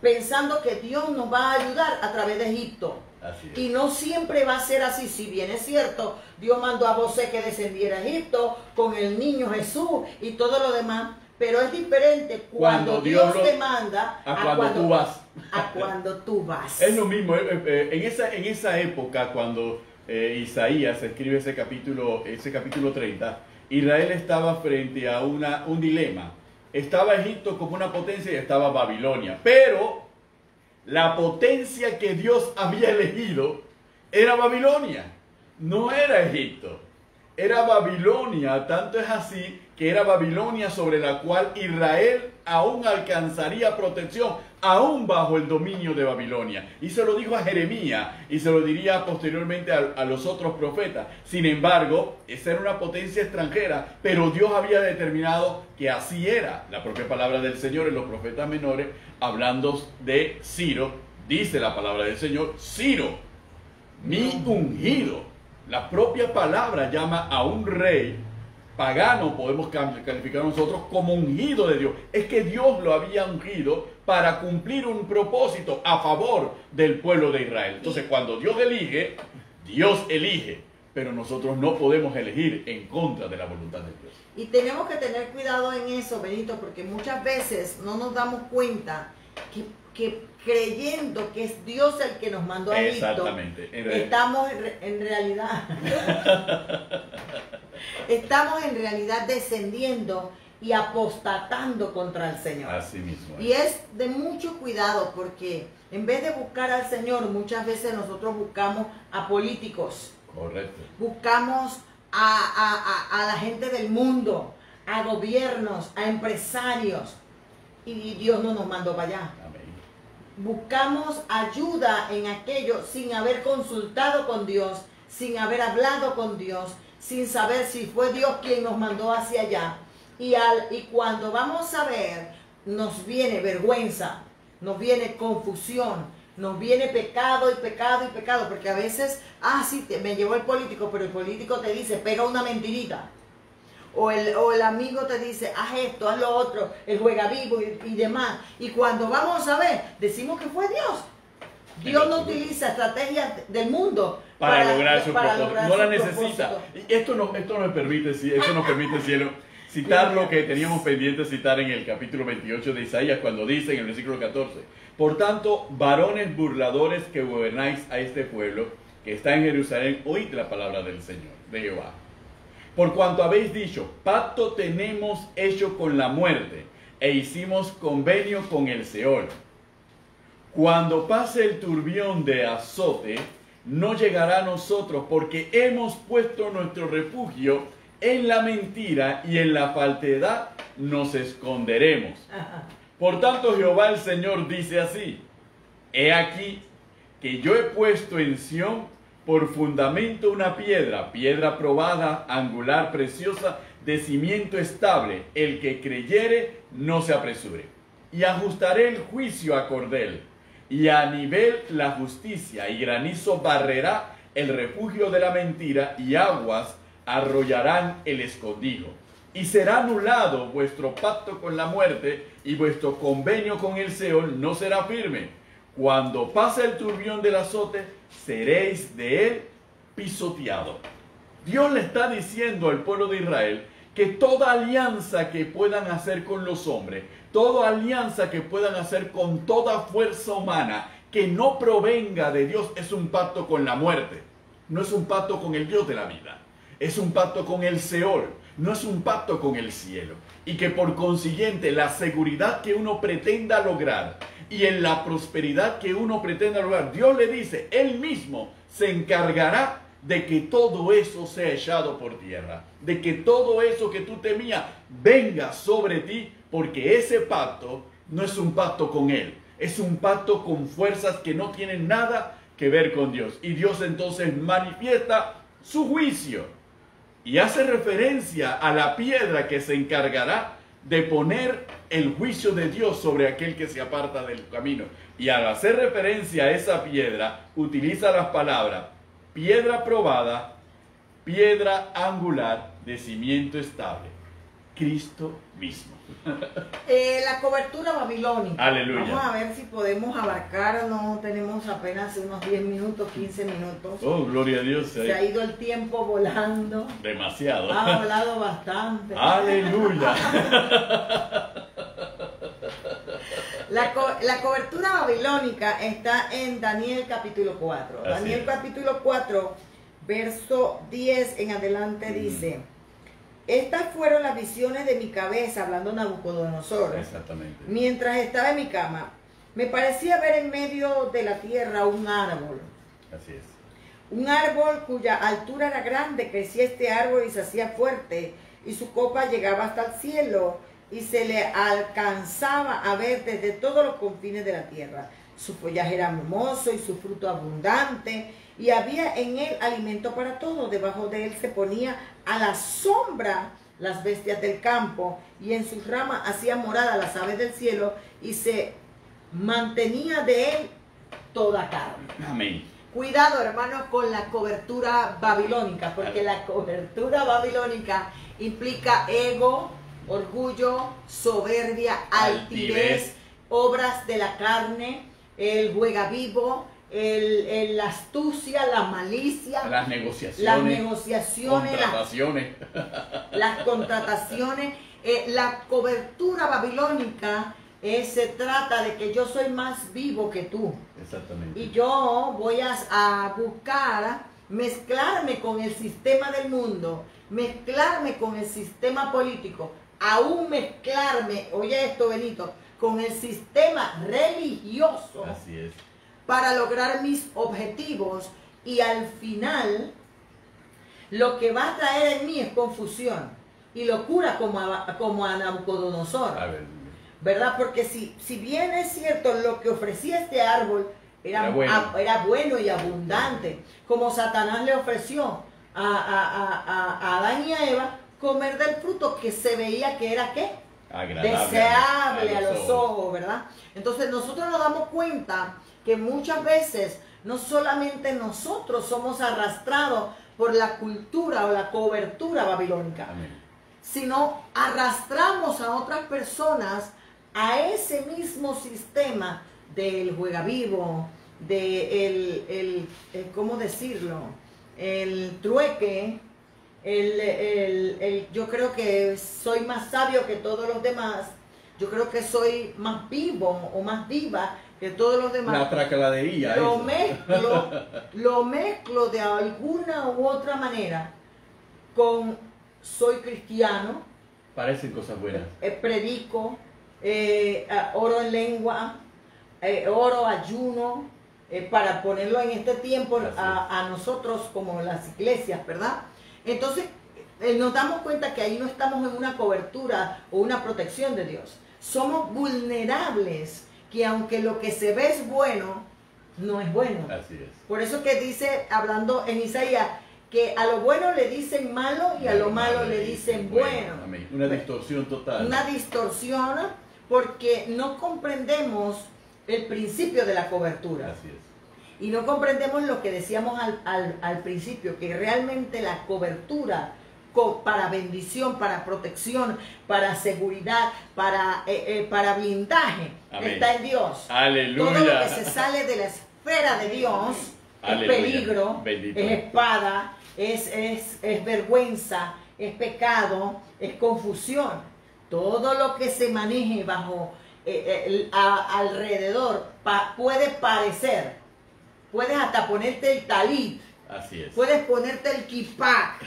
pensando que Dios nos va a ayudar a través de Egipto. Así es. Y no siempre va a ser así. Si bien es cierto, Dios mandó a José que descendiera a Egipto con el niño Jesús y todo lo demás, pero es diferente cuando Dios te manda a cuando tú vas. A cuando tú vas. Es lo mismo. En esa época, cuando Isaías escribe ese capítulo 30, Israel estaba frente a un dilema. Estaba Egipto como una potencia y estaba Babilonia. Pero la potencia que Dios había elegido era Babilonia. No era Egipto. Era Babilonia. Tanto es así que era Babilonia sobre la cual Israel aún alcanzaría protección, aún bajo el dominio de Babilonia. Y se lo dijo a Jeremías y se lo diría posteriormente a los otros profetas. Sin embargo, esa era una potencia extranjera, pero Dios había determinado que así era. La propia palabra del Señor en los profetas menores, hablando de Ciro, dice la palabra del Señor, Ciro, mi ungido. La propia palabra llama a un rey pagano, podemos calificar nosotros como ungido de Dios. Es que Dios lo había ungido para cumplir un propósito a favor del pueblo de Israel. Entonces, cuando Dios elige, pero nosotros no podemos elegir en contra de la voluntad de Dios. Y tenemos que tener cuidado en eso, Benito, porque muchas veces no nos damos cuenta que creyendo que es Dios el que nos mandó a Egipto, estamos en realidad estamos en realidad descendiendo y apostatando contra el Señor. Así mismo es. Y es de mucho cuidado porque en vez de buscar al Señor, muchas veces nosotros buscamos a políticos. Correcto. Buscamos a la gente del mundo, a gobiernos, a empresarios. Y Dios no nos mandó para allá. Amén. buscamos ayuda en aquello sin haber consultado con Dios, sin haber hablado con Dios, sin saber si fue Dios quien nos mandó hacia allá. Y cuando vamos a ver, nos viene vergüenza, nos viene confusión, nos viene pecado y pecado y pecado, porque a veces, sí, me llevó el político, pero el político te dice, pega una mentirita. O el amigo te dice, haz esto, haz lo otro, el juega vivo y demás. Y cuando vamos a ver, decimos que fue Dios. Dios no utiliza estrategias del mundo para lograr su propósito. No la propósito. necesita. Y esto nos permite, cielo, citar lo que teníamos pendiente citar en el capítulo 28 de Isaías, cuando dice en el versículo 14, por tanto, varones burladores que gobernáis a este pueblo que está en Jerusalén, oíd la palabra del Señor, de Jehová. Por cuanto habéis dicho, pacto tenemos hecho con la muerte, e hicimos convenio con el Seol. Cuando pase el turbión de azote, no llegará a nosotros, porque hemos puesto nuestro refugio en la mentira, y en la falsedad nos esconderemos. Por tanto, Jehová el Señor dice así, he aquí que yo he puesto en Sión por fundamento una piedra, piedra probada, angular, preciosa, de cimiento estable. El que creyere, no se apresure. Y ajustaré el juicio a cordel, y a nivel la justicia, y granizo barrerá el refugio de la mentira, y aguas arrollarán el escondrijo. Y será anulado vuestro pacto con la muerte, y vuestro convenio con el Seol no será firme. Cuando pase el turbión del azote, seréis de él pisoteado. Dios le está diciendo al pueblo de Israel que toda alianza que puedan hacer con los hombres, toda alianza que puedan hacer con toda fuerza humana que no provenga de Dios, es un pacto con la muerte. No es un pacto con el Dios de la vida. Es un pacto con el Seol. No es un pacto con el cielo. Y que por consiguiente la seguridad que uno pretenda lograr y en la prosperidad que uno pretenda lograr, Dios le dice, Él mismo se encargará de que todo eso sea echado por tierra, de que todo eso que tú temías venga sobre ti, porque ese pacto no es un pacto con Él, es un pacto con fuerzas que no tienen nada que ver con Dios. Y Dios entonces manifiesta su juicio y hace referencia a la piedra que se encargará de poner el juicio de Dios sobre aquel que se aparta del camino. Y al hacer referencia a esa piedra, utiliza las palabras piedra probada, piedra angular, de cimiento estable, Cristo mismo. La cobertura babilónica. Aleluya. Vamos a ver si podemos abarcar, no tenemos apenas unos 10 minutos, 15 minutos. Oh, gloria a Dios. Se ha ido el tiempo volando. Demasiado. Ha volado bastante. Aleluya. La cobertura babilónica está en Daniel capítulo 4. Así Daniel es. capítulo 4, verso 10 en adelante dice: estas fueron las visiones de mi cabeza, hablando Nabucodonosor. Exactamente. Mientras estaba en mi cama, me parecía ver en medio de la tierra un árbol. Así es. Un árbol cuya altura era grande, crecía este árbol y se hacía fuerte, y su copa llegaba hasta el cielo, y se le alcanzaba a ver desde todos los confines de la tierra. Su follaje era hermoso y su fruto abundante, y había en él alimento para todos. Debajo de él se ponía a la sombra las bestias del campo, y en sus ramas hacía morada las aves del cielo, y se mantenía de él toda carne. Amén. Cuidado, hermanos, con la cobertura babilónica, porque la cobertura babilónica implica ego, orgullo, soberbia, altivez, obras de la carne, el juega vivo, la astucia, la malicia, las negociaciones, contrataciones. las contrataciones. La cobertura babilónica se trata de que yo soy más vivo que tú. Exactamente. Y yo voy a buscar mezclarme con el sistema del mundo, mezclarme con el sistema político, aún mezclarme, oye esto, Benito, con el sistema religioso. Así es. Para lograr mis objetivos, y al final lo que va a traer en mí es confusión y locura, como a Nabucodonosor. A ver. ¿verdad? Porque si bien es cierto, lo que ofrecía este árbol era bueno y abundante, como Satanás le ofreció a Adán y a Eva comer del fruto que se veía que era ¿qué? Deseable a los ojos, ¿verdad? Entonces nosotros nos damos cuenta que muchas veces no solamente nosotros somos arrastrados por la cultura o la cobertura babilónica, sino arrastramos a otras personas a ese mismo sistema del juega vivo, de ¿cómo decirlo? El trueque, yo creo que soy más sabio que todos los demás, yo creo que soy más vivo o más viva que todos los demás. La tracaladería. Lo mezclo de alguna u otra manera con soy cristiano. Parecen cosas buenas. Predico, oro en lengua, oro, ayuno, para ponerlo en este tiempo a nosotros como las iglesias, ¿verdad? Entonces nos damos cuenta que ahí no estamos en una cobertura o una protección de Dios. Somos vulnerables, que aunque lo que se ve es bueno, no es bueno. Así es. Por eso que dice, hablando en Isaías, que a lo bueno le dicen malo y a lo malo le dicen bueno. Amén. Una distorsión total. Una distorsión porque no comprendemos el principio de la cobertura. Así es. Y no comprendemos lo que decíamos al principio, que realmente la cobertura para bendición, para protección, para seguridad, para blindaje, amén, está en Dios. Aleluya. Todo lo que se sale de la esfera de Dios aleluya, es peligro, bendito, es espada, es vergüenza, es pecado, es confusión. Todo lo que se maneje bajo alrededor puede parecer. Puedes hasta ponerte el talit. Así es. Puedes ponerte el kippah.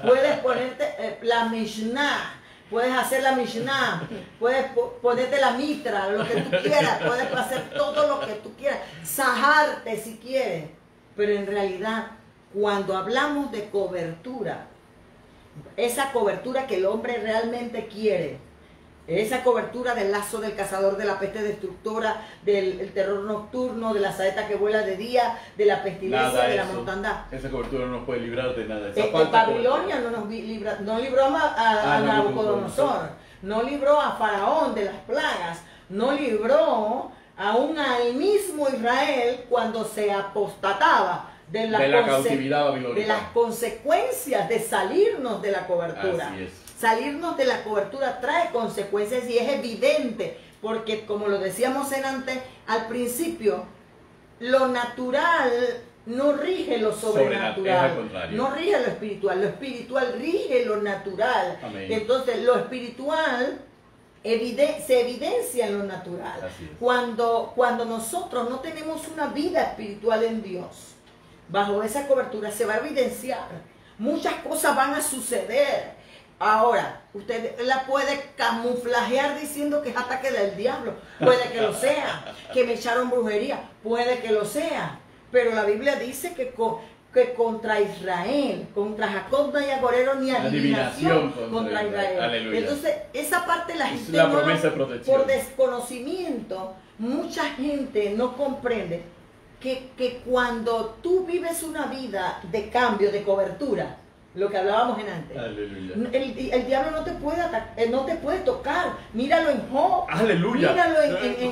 Puedes ponerte la mishnah. Puedes hacer la mishnah. Puedes ponerte la mitra, lo que tú quieras. Puedes hacer todo lo que tú quieras. Sajarte si quieres. Pero en realidad, cuando hablamos de cobertura, esa cobertura que el hombre realmente quiere, esa cobertura del lazo del cazador, de la peste destructora, del terror nocturno, de la saeta que vuela de día, de la pestilencia, nada de la eso. mortandad. Esa cobertura no nos puede librar de nada. Babilonia no libró a Nabucodonosor, no libró a Faraón de las plagas, no libró aún al mismo Israel cuando se apostataba de la cautividad babilónica, de las consecuencias de salirnos de la cobertura. Así es. Salirnos de la cobertura trae consecuencias y es evidente, porque como lo decíamos al principio, lo natural no rige lo sobrenatural, no rige lo espiritual rige lo natural. Amén. Entonces lo espiritual se evidencia en lo natural. Cuando nosotros no tenemos una vida espiritual en Dios, bajo esa cobertura se va a evidenciar. Muchas cosas van a suceder. Ahora, usted la puede camuflajear diciendo que es ataque del diablo. Puede que lo sea. Que me echaron brujería. Puede que lo sea. Pero la Biblia dice que contra Israel, contra Jacob no hay agorero ni adivinación contra Israel. Aleluya. Entonces, esa parte la gente por desconocimiento, mucha gente no comprende que cuando tú vives una vida de cambio, de cobertura, lo que hablábamos en antes. Aleluya. El diablo no te puede no te puede tocar. Míralo en Job. Aleluya. Míralo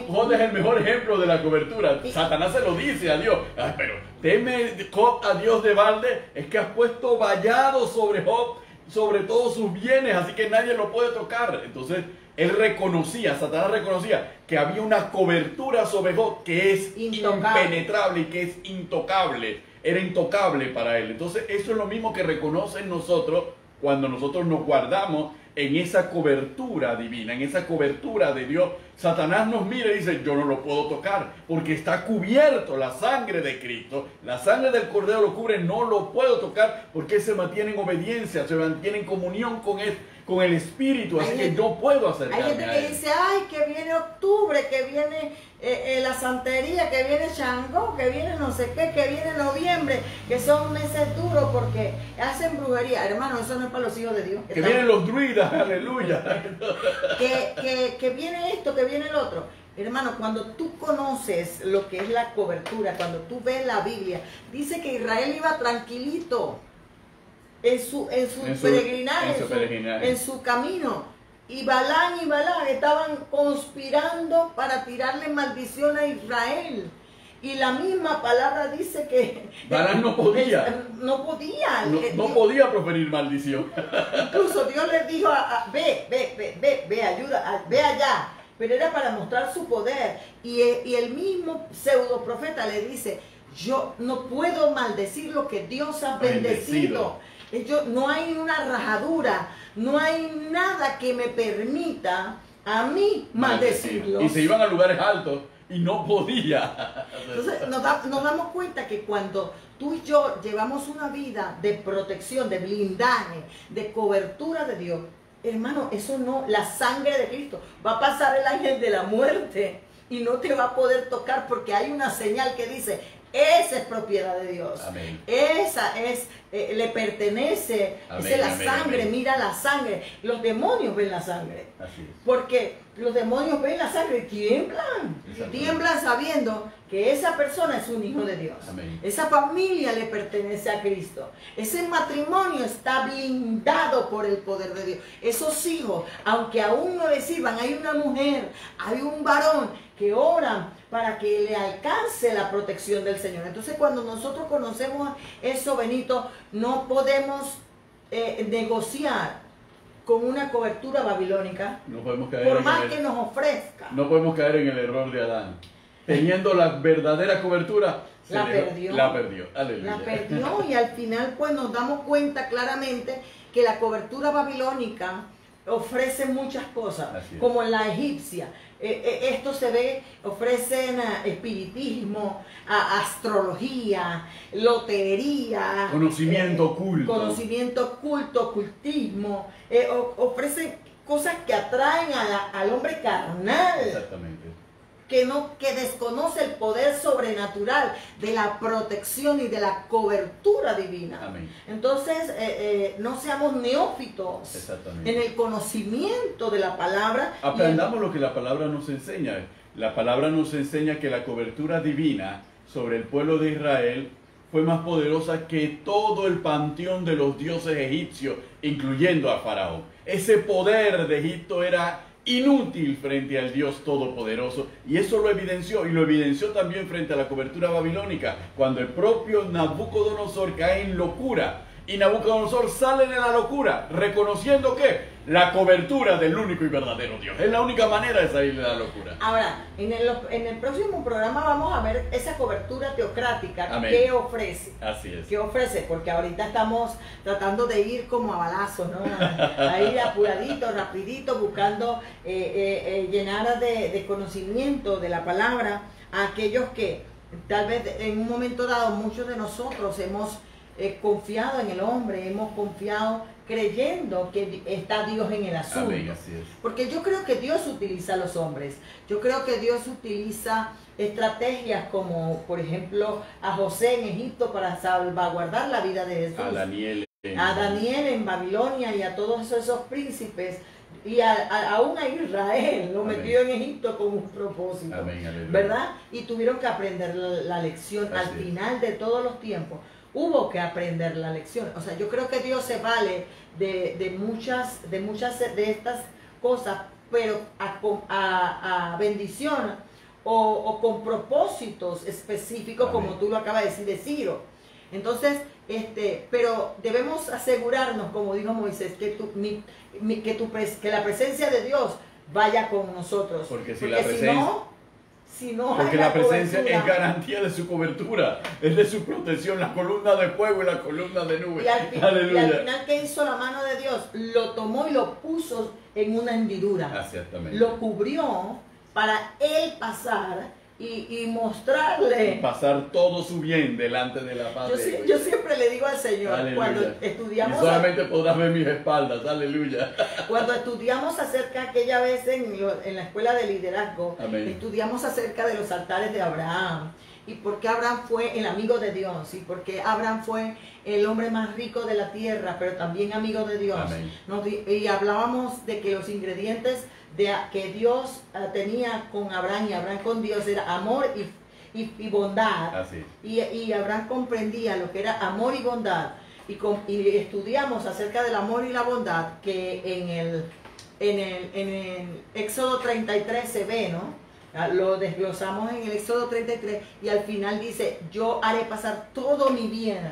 Job es el mejor ejemplo de la cobertura. Satanás se lo dice a Dios. Ay, pero teme Job a Dios de balde. Es que has puesto vallado sobre Job, sobre todos sus bienes, así que nadie lo puede tocar. Entonces, Satanás reconocía que había una cobertura sobre Job que es impenetrable y que es intocable. Era intocable para él. Entonces eso es lo mismo que reconocen nosotros cuando nosotros nos guardamos en esa cobertura divina, en esa cobertura de Dios. Satanás nos mira y dice, yo no lo puedo tocar porque está cubierto, la sangre de Cristo, la sangre del Cordero lo cubre, no lo puedo tocar porque se mantiene en obediencia, se mantiene en comunión con el Espíritu, así que yo puedo acercarme. Hay gente que dice, ay, que viene octubre, que viene la santería, que viene Changó, que viene no sé qué, que viene noviembre, que son meses duros porque hacen brujería. Hermano, eso no es para los hijos de Dios. Que vienen los druidas, aleluya. Que viene esto, que viene el otro. Hermano, cuando tú conoces lo que es la cobertura, cuando tú ves la Biblia, dice que Israel iba tranquilito en su peregrinaje, en su camino. Y Balán estaban conspirando para tirarle maldición a Israel. Y la misma palabra dice que Balán no podía. No podía. No podía proferir maldición. Incluso Dios le dijo, ve, ayuda, ve allá. Pero era para mostrar su poder. Y el mismo pseudo profeta le dice, yo no puedo maldecir lo que Dios ha bendecido. No hay una rajadura, no hay nada que me permita a mí maldecirlo. Y se iban a lugares altos y no podía. Entonces nos damos cuenta que cuando tú y yo llevamos una vida de protección, de blindaje, de cobertura de Dios, hermano, eso no, la sangre de Cristo, va a pasar el ángel de la muerte y no te va a poder tocar porque hay una señal que dice, esa es propiedad de Dios. Amén. Esa es, le pertenece, amén, esa es la amén, sangre, amén. Mira la sangre. Los demonios ven la sangre. Así es. Porque los demonios ven la sangre y tiemblan sabiendo que esa persona es un hijo de Dios. Amén. Esa familia le pertenece a Cristo. Ese matrimonio está blindado por el poder de Dios. Esos hijos, aunque aún no les sirvan, hay una mujer, hay un varón que oran para que le alcance la protección del Señor. Entonces, cuando nosotros conocemos eso, Benito, no podemos negociar con una cobertura babilónica, No podemos caer por en más que nos ofrezca. No podemos caer en el error de Adán. Teniendo la verdadera cobertura, La perdió. Aleluya. La perdió y al final pues nos damos cuenta claramente que la cobertura babilónica ofrece muchas cosas, como en la egipcia. Esto se ve, ofrecen espiritismo, astrología, lotería, conocimiento oculto, ocultismo, ofrecen cosas que atraen al hombre carnal. Exactamente. Que desconoce el poder sobrenatural de la protección y de la cobertura divina. Amén. Entonces, no seamos neófitos en el conocimiento de la palabra. Aprendamos lo que la palabra nos enseña. La palabra nos enseña que la cobertura divina sobre el pueblo de Israel fue más poderosa que todo el panteón de los dioses egipcios, incluyendo a Faraón. Ese poder de Egipto era inútil frente al Dios Todopoderoso, y eso lo evidenció, y lo evidenció también frente a la cobertura babilónica, cuando el propio Nabucodonosor cae en locura, y Nabucodonosor sale de la locura, reconociendo que la cobertura del único y verdadero Dios es la única manera de salir de la locura. Ahora, en el próximo programa vamos a ver esa cobertura teocrática. Amén. ¿Qué ofrece? Así es. ¿Qué ofrece? Porque ahorita estamos tratando de ir como a balazos, ¿no? A ir apuradito, rapidito, buscando llenar de conocimiento de la palabra a aquellos que tal vez en un momento dado muchos de nosotros hemos confiado en el hombre, hemos confiado creyendo que está Dios en el asunto. Amén, así es. Porque yo creo que Dios utiliza a los hombres. Yo creo que Dios utiliza estrategias como, por ejemplo, a José en Egipto para salvaguardar la vida de Jesús. A Daniel en Babilonia y a todos esos príncipes. Y aún a Israel lo metió en Egipto con un propósito. Amén, ¿verdad? Y tuvieron que aprender la lección al final de todos los tiempos. Hubo que aprender la lección. O sea, yo creo que Dios se vale de muchas de estas cosas, pero a bendición o con propósitos específicos. Amén. Como tú lo acabas de decir, de Ciro. Entonces, pero debemos asegurarnos, como dijo Moisés, que la presencia de Dios vaya con nosotros. Porque porque la presencia es garantía de su cobertura, es de su protección, la columna de fuego y la columna de nube. Y al final, ¿qué hizo la mano de Dios? Lo tomó y lo puso en una hendidura. Exactamente. Lo cubrió para él pasar y mostrarle. Y pasar todo su bien delante de la paz. Yo siempre le digo al Señor, Aleluya. cuando estudiamos... Y solamente podrás ver mis espaldas, aleluya. Cuando estudiamos acerca, aquella vez en la escuela de liderazgo, Amén. estudiamos acerca de los altares de Abraham. Y por qué Abraham fue el amigo de Dios. Y por qué Abraham fue el hombre más rico de la tierra, pero también amigo de Dios. Amén. Y hablábamos de que los ingredientes que Dios tenía con Abraham y Abraham con Dios era amor y bondad. Así. Y Abraham comprendía lo que era amor y bondad. Y estudiamos acerca del amor y la bondad que en el Éxodo 33 se ve, ¿no? Lo desglosamos en el Éxodo 33 y al final dice, yo haré pasar todo mi bien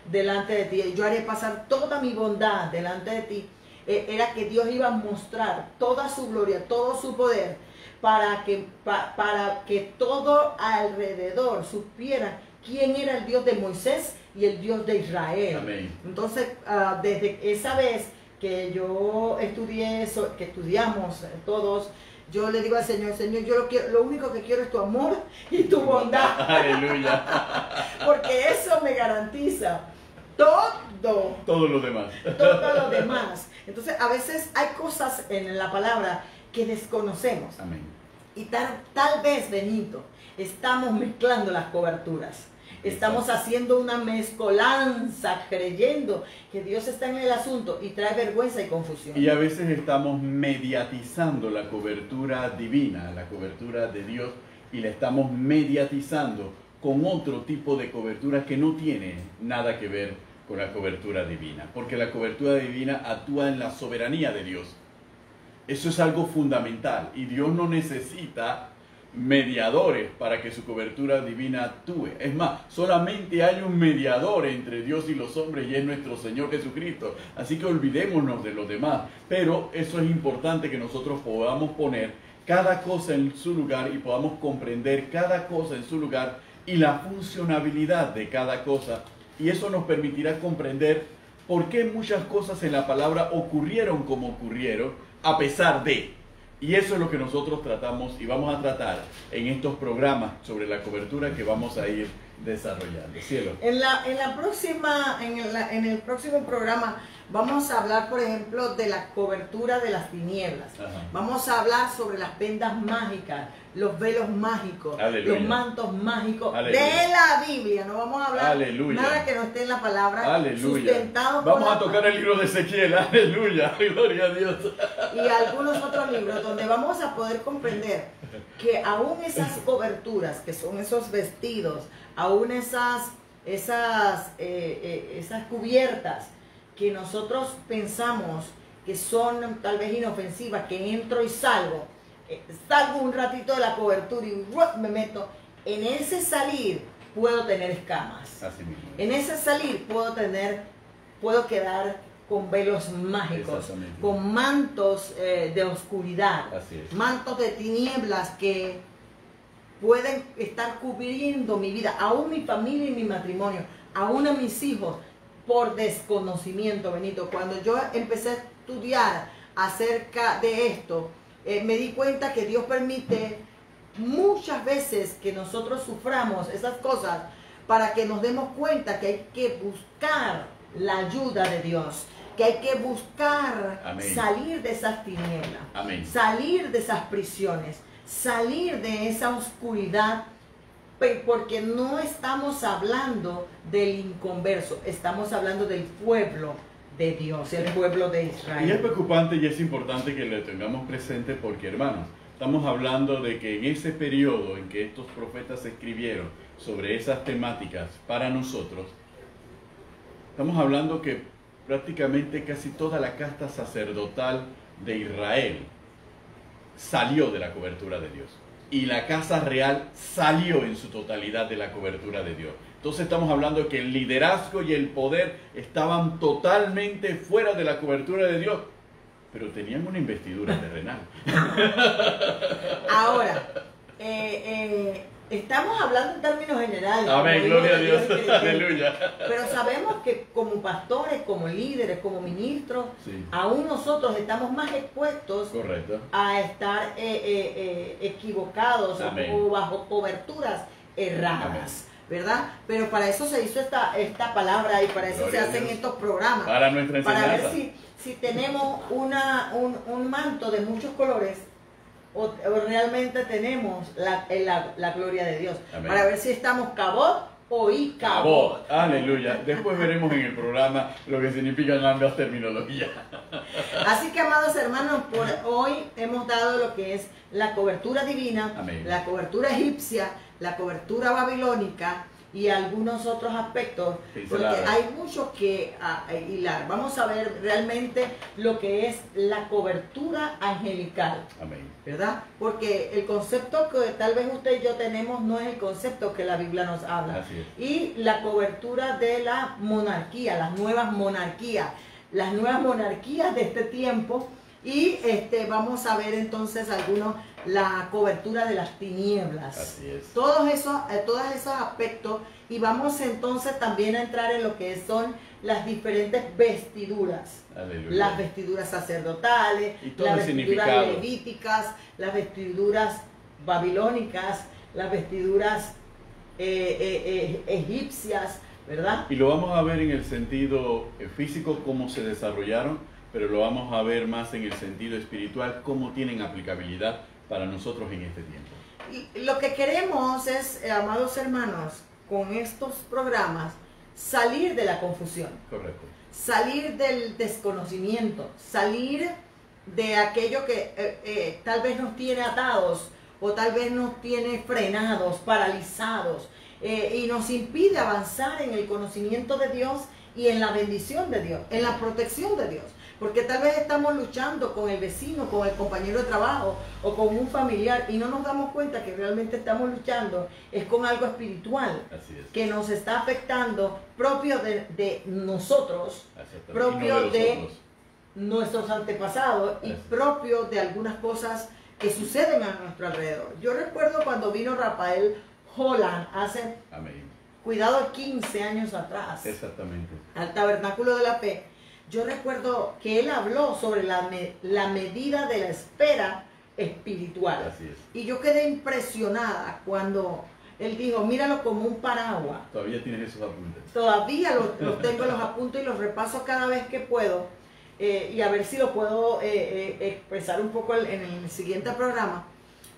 delante de ti, yo haré pasar toda mi bondad delante de ti. Era que Dios iba a mostrar toda su gloria, todo su poder, para que todo alrededor supiera quién era el Dios de Moisés y el Dios de Israel. Amén. Entonces, desde esa vez que yo estudié eso, que estudiamos todos, yo le digo al Señor, Señor, lo único que quiero es tu amor y tu bondad. Aleluya. Porque eso me garantiza todo lo demás. todo lo demás. Entonces, a veces hay cosas en la palabra que desconocemos. Amén. Y tal vez, Benito, estamos mezclando las coberturas. Estamos haciendo una mezcolanza, creyendo que Dios está en el asunto y trae vergüenza y confusión. Y a veces estamos mediatizando la cobertura divina, la cobertura de Dios, y la estamos mediatizando con otro tipo de cobertura que no tiene nada que ver con la cobertura divina. Porque la cobertura divina actúa en la soberanía de Dios. Eso es algo fundamental. Y Dios no necesita mediadores para que su cobertura divina actúe. Es más, solamente hay un mediador entre Dios y los hombres y es nuestro Señor Jesucristo. Así que olvidémonos de los demás. Pero eso es importante que nosotros podamos poner cada cosa en su lugar y podamos comprender cada cosa en su lugar y la funcionabilidad de cada cosa. Y eso nos permitirá comprender por qué muchas cosas en la palabra ocurrieron como ocurrieron a pesar de. Y eso es lo que nosotros tratamos y vamos a tratar en estos programas sobre la cobertura que vamos a ir desarrollando. Cielo. En el próximo programa vamos a hablar, por ejemplo, de la cobertura de las tinieblas. Ajá. Vamos a hablar sobre las vendas mágicas, los velos mágicos, Aleluya. los mantos mágicos Aleluya. de la Biblia. No vamos a hablar Aleluya. nada que no esté en la palabra. Aleluya. Sustentado Vamos por a tocar el libro de Ezequiel. Aleluya. Gloria a Dios. y algunos otros libros donde vamos a poder comprender que aún esas coberturas, que son esos vestidos, aún esas cubiertas que nosotros pensamos que son tal vez inofensivas, que entro y salgo un ratito de la cobertura y me meto, en ese salir puedo tener escamas. Así mismo. En ese salir puedo quedar con velos mágicos, Exactamente. con mantos de oscuridad, Así es. mantos de tinieblas que pueden estar cubriendo mi vida, aún mi familia y mi matrimonio, aún a mis hijos, por desconocimiento, Benito. Cuando yo empecé a estudiar acerca de esto, me di cuenta que Dios permite muchas veces que nosotros suframos esas cosas para que nos demos cuenta que hay que buscar la ayuda de Dios, que hay que buscar Amén. salir de esas tinieblas, Amén. salir de esas prisiones, salir de esa oscuridad, porque no estamos hablando del inconverso, estamos hablando del pueblo de Dios, el pueblo de Y es Israel. preocupante y es importante que lo tengamos presente porque, hermanos, estamos hablando de que en ese periodo en que estos profetas escribieron sobre esas temáticas para nosotros, estamos hablando que prácticamente casi toda la casta sacerdotal de Israel salió de la cobertura de Dios. Y la casa real salió en su totalidad de la cobertura de Dios. Entonces estamos hablando de que el liderazgo y el poder estaban totalmente fuera de la cobertura de Dios, pero tenían una investidura terrenal. Ahora, Estamos hablando en términos generales. Amén, gloria a Dios. Aleluya. Pero sabemos que como pastores, como líderes, como ministros, Sí. aún nosotros estamos más expuestos Correcto. a estar equivocados Amén. o bajo coberturas erradas, ¿verdad? Pero para eso se hizo esta palabra y para eso Gloria se a hacen Dios. estos programas. Para nuestra enseñanza. Para ver si tenemos un manto de muchos colores o realmente tenemos la gloria de Dios. Amén. Para ver si estamos cabot o icabot. Aleluya. Después veremos en el programa lo que significan ambas terminologías. Así que, amados hermanos, por hoy hemos dado lo que es la cobertura divina, Amén. la cobertura egipcia, la cobertura babilónica y algunos otros aspectos, porque Pinceladas. hay mucho que hilar. Vamos a ver realmente lo que es la cobertura angelical, Amén. ¿verdad? Porque el concepto que tal vez usted y yo tenemos no es el concepto que la Biblia nos habla. Así es. Y la cobertura de la monarquía, las nuevas monarquías de este tiempo. Y vamos a ver entonces la cobertura de las tinieblas. Así es. Todos esos aspectos. Y vamos entonces también a entrar en lo que son las diferentes vestiduras. Aleluya. Las vestiduras sacerdotales, Y todo las el vestiduras significado. levíticas, las vestiduras babilónicas, las vestiduras egipcias, ¿verdad? Y lo vamos a ver en el sentido físico, cómo se desarrollaron, pero lo vamos a ver más en el sentido espiritual, cómo tienen aplicabilidad para nosotros en este tiempo. Y lo que queremos es, amados hermanos, con estos programas, salir de la confusión, Correcto. salir del desconocimiento, salir de aquello que tal vez nos tiene atados o tal vez nos tiene frenados, paralizados, y nos impide avanzar en el conocimiento de Dios y en la bendición de Dios, en la protección de Dios. Porque tal vez estamos luchando con el vecino, con el compañero de trabajo o con un familiar y no nos damos cuenta que realmente estamos luchando es con algo espiritual Así es. que nos está afectando propio de nosotros, Exactamente. propio Y no de nosotros. nuestros antepasados y Así es. propio de algunas cosas que suceden a nuestro alrededor. Yo recuerdo cuando vino Rafael Holland hace, Amén. cuidado, 15 años atrás, Exactamente. al Tabernáculo de la Fe. Yo recuerdo que él habló sobre la medida de la espera espiritual. Así es. Y yo quedé impresionada cuando él dijo, míralo como un paraguas. Todavía tienes esos apuntes. Todavía los tengo, los apunto y los repaso cada vez que puedo. Y a ver si lo puedo expresar un poco en el siguiente programa.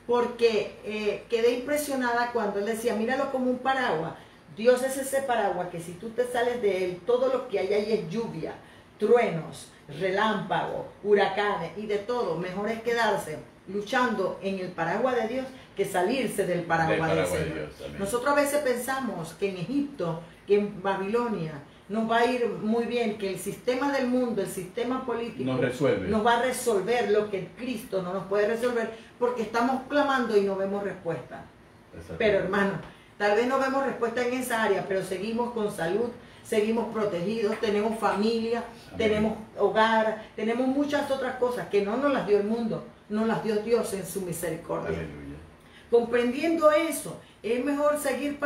Porque quedé impresionada cuando él decía, míralo como un paraguas. Dios es ese paraguas que si tú te sales de él, todo lo que hay ahí es lluvia, truenos, relámpagos, huracanes y de todo. Mejor es quedarse luchando en el paraguas de Dios que salirse del paraguas del de Señor. Dios. Amén. Nosotros a veces pensamos que en Egipto, que en Babilonia nos va a ir muy bien, que el sistema del mundo, el sistema político Nos resuelve. nos va a resolver lo que Cristo no nos puede resolver porque estamos clamando y no vemos respuesta. Exactamente. Pero hermano, tal vez no vemos respuesta en esa área, pero seguimos con salud, seguimos protegidos, tenemos familia, Amén. tenemos hogar, tenemos muchas otras cosas que no nos las dio el mundo, nos las dio Dios en su misericordia. Aleluya. Comprendiendo eso, es mejor seguir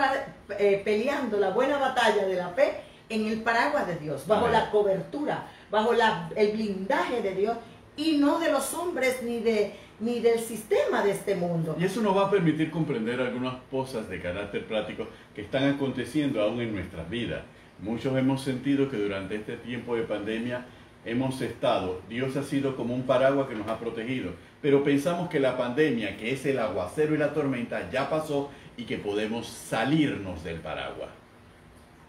peleando la buena batalla de la fe en el paraguas de Dios, bajo Amén. la cobertura, bajo el blindaje de Dios y no de los hombres ni del sistema de este mundo. Y eso nos va a permitir comprender algunas cosas de carácter práctico que están aconteciendo aún en nuestras vidas. Muchos hemos sentido que durante este tiempo de pandemia Dios ha sido como un paraguas que nos ha protegido, pero pensamos que la pandemia, que es el aguacero y la tormenta, ya pasó y que podemos salirnos del paraguas.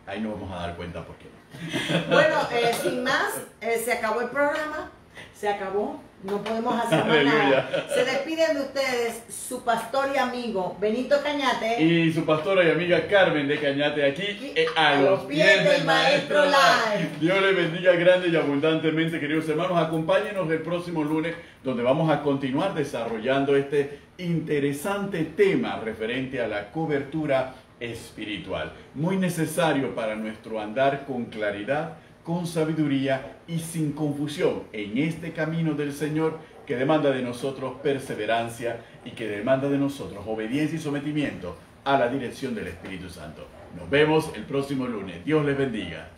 Ahí nos vamos a dar cuenta por qué no. Bueno, sin más, se acabó el programa, se acabó, no podemos hacer más Aleluya. nada. Se despiden de ustedes su pastor y amigo Benito Cañate. Y su pastora y amiga Carmen de Cañate aquí, a los pies del Maestro Live. Dios les bendiga grande y abundantemente, queridos hermanos. Acompáñenos el próximo lunes, donde vamos a continuar desarrollando este interesante tema referente a la cobertura espiritual. Muy necesario para nuestro andar con claridad, con sabiduría y sin confusión en este camino del Señor, que demanda de nosotros perseverancia y que demanda de nosotros obediencia y sometimiento a la dirección del Espíritu Santo. Nos vemos el próximo lunes. Dios les bendiga.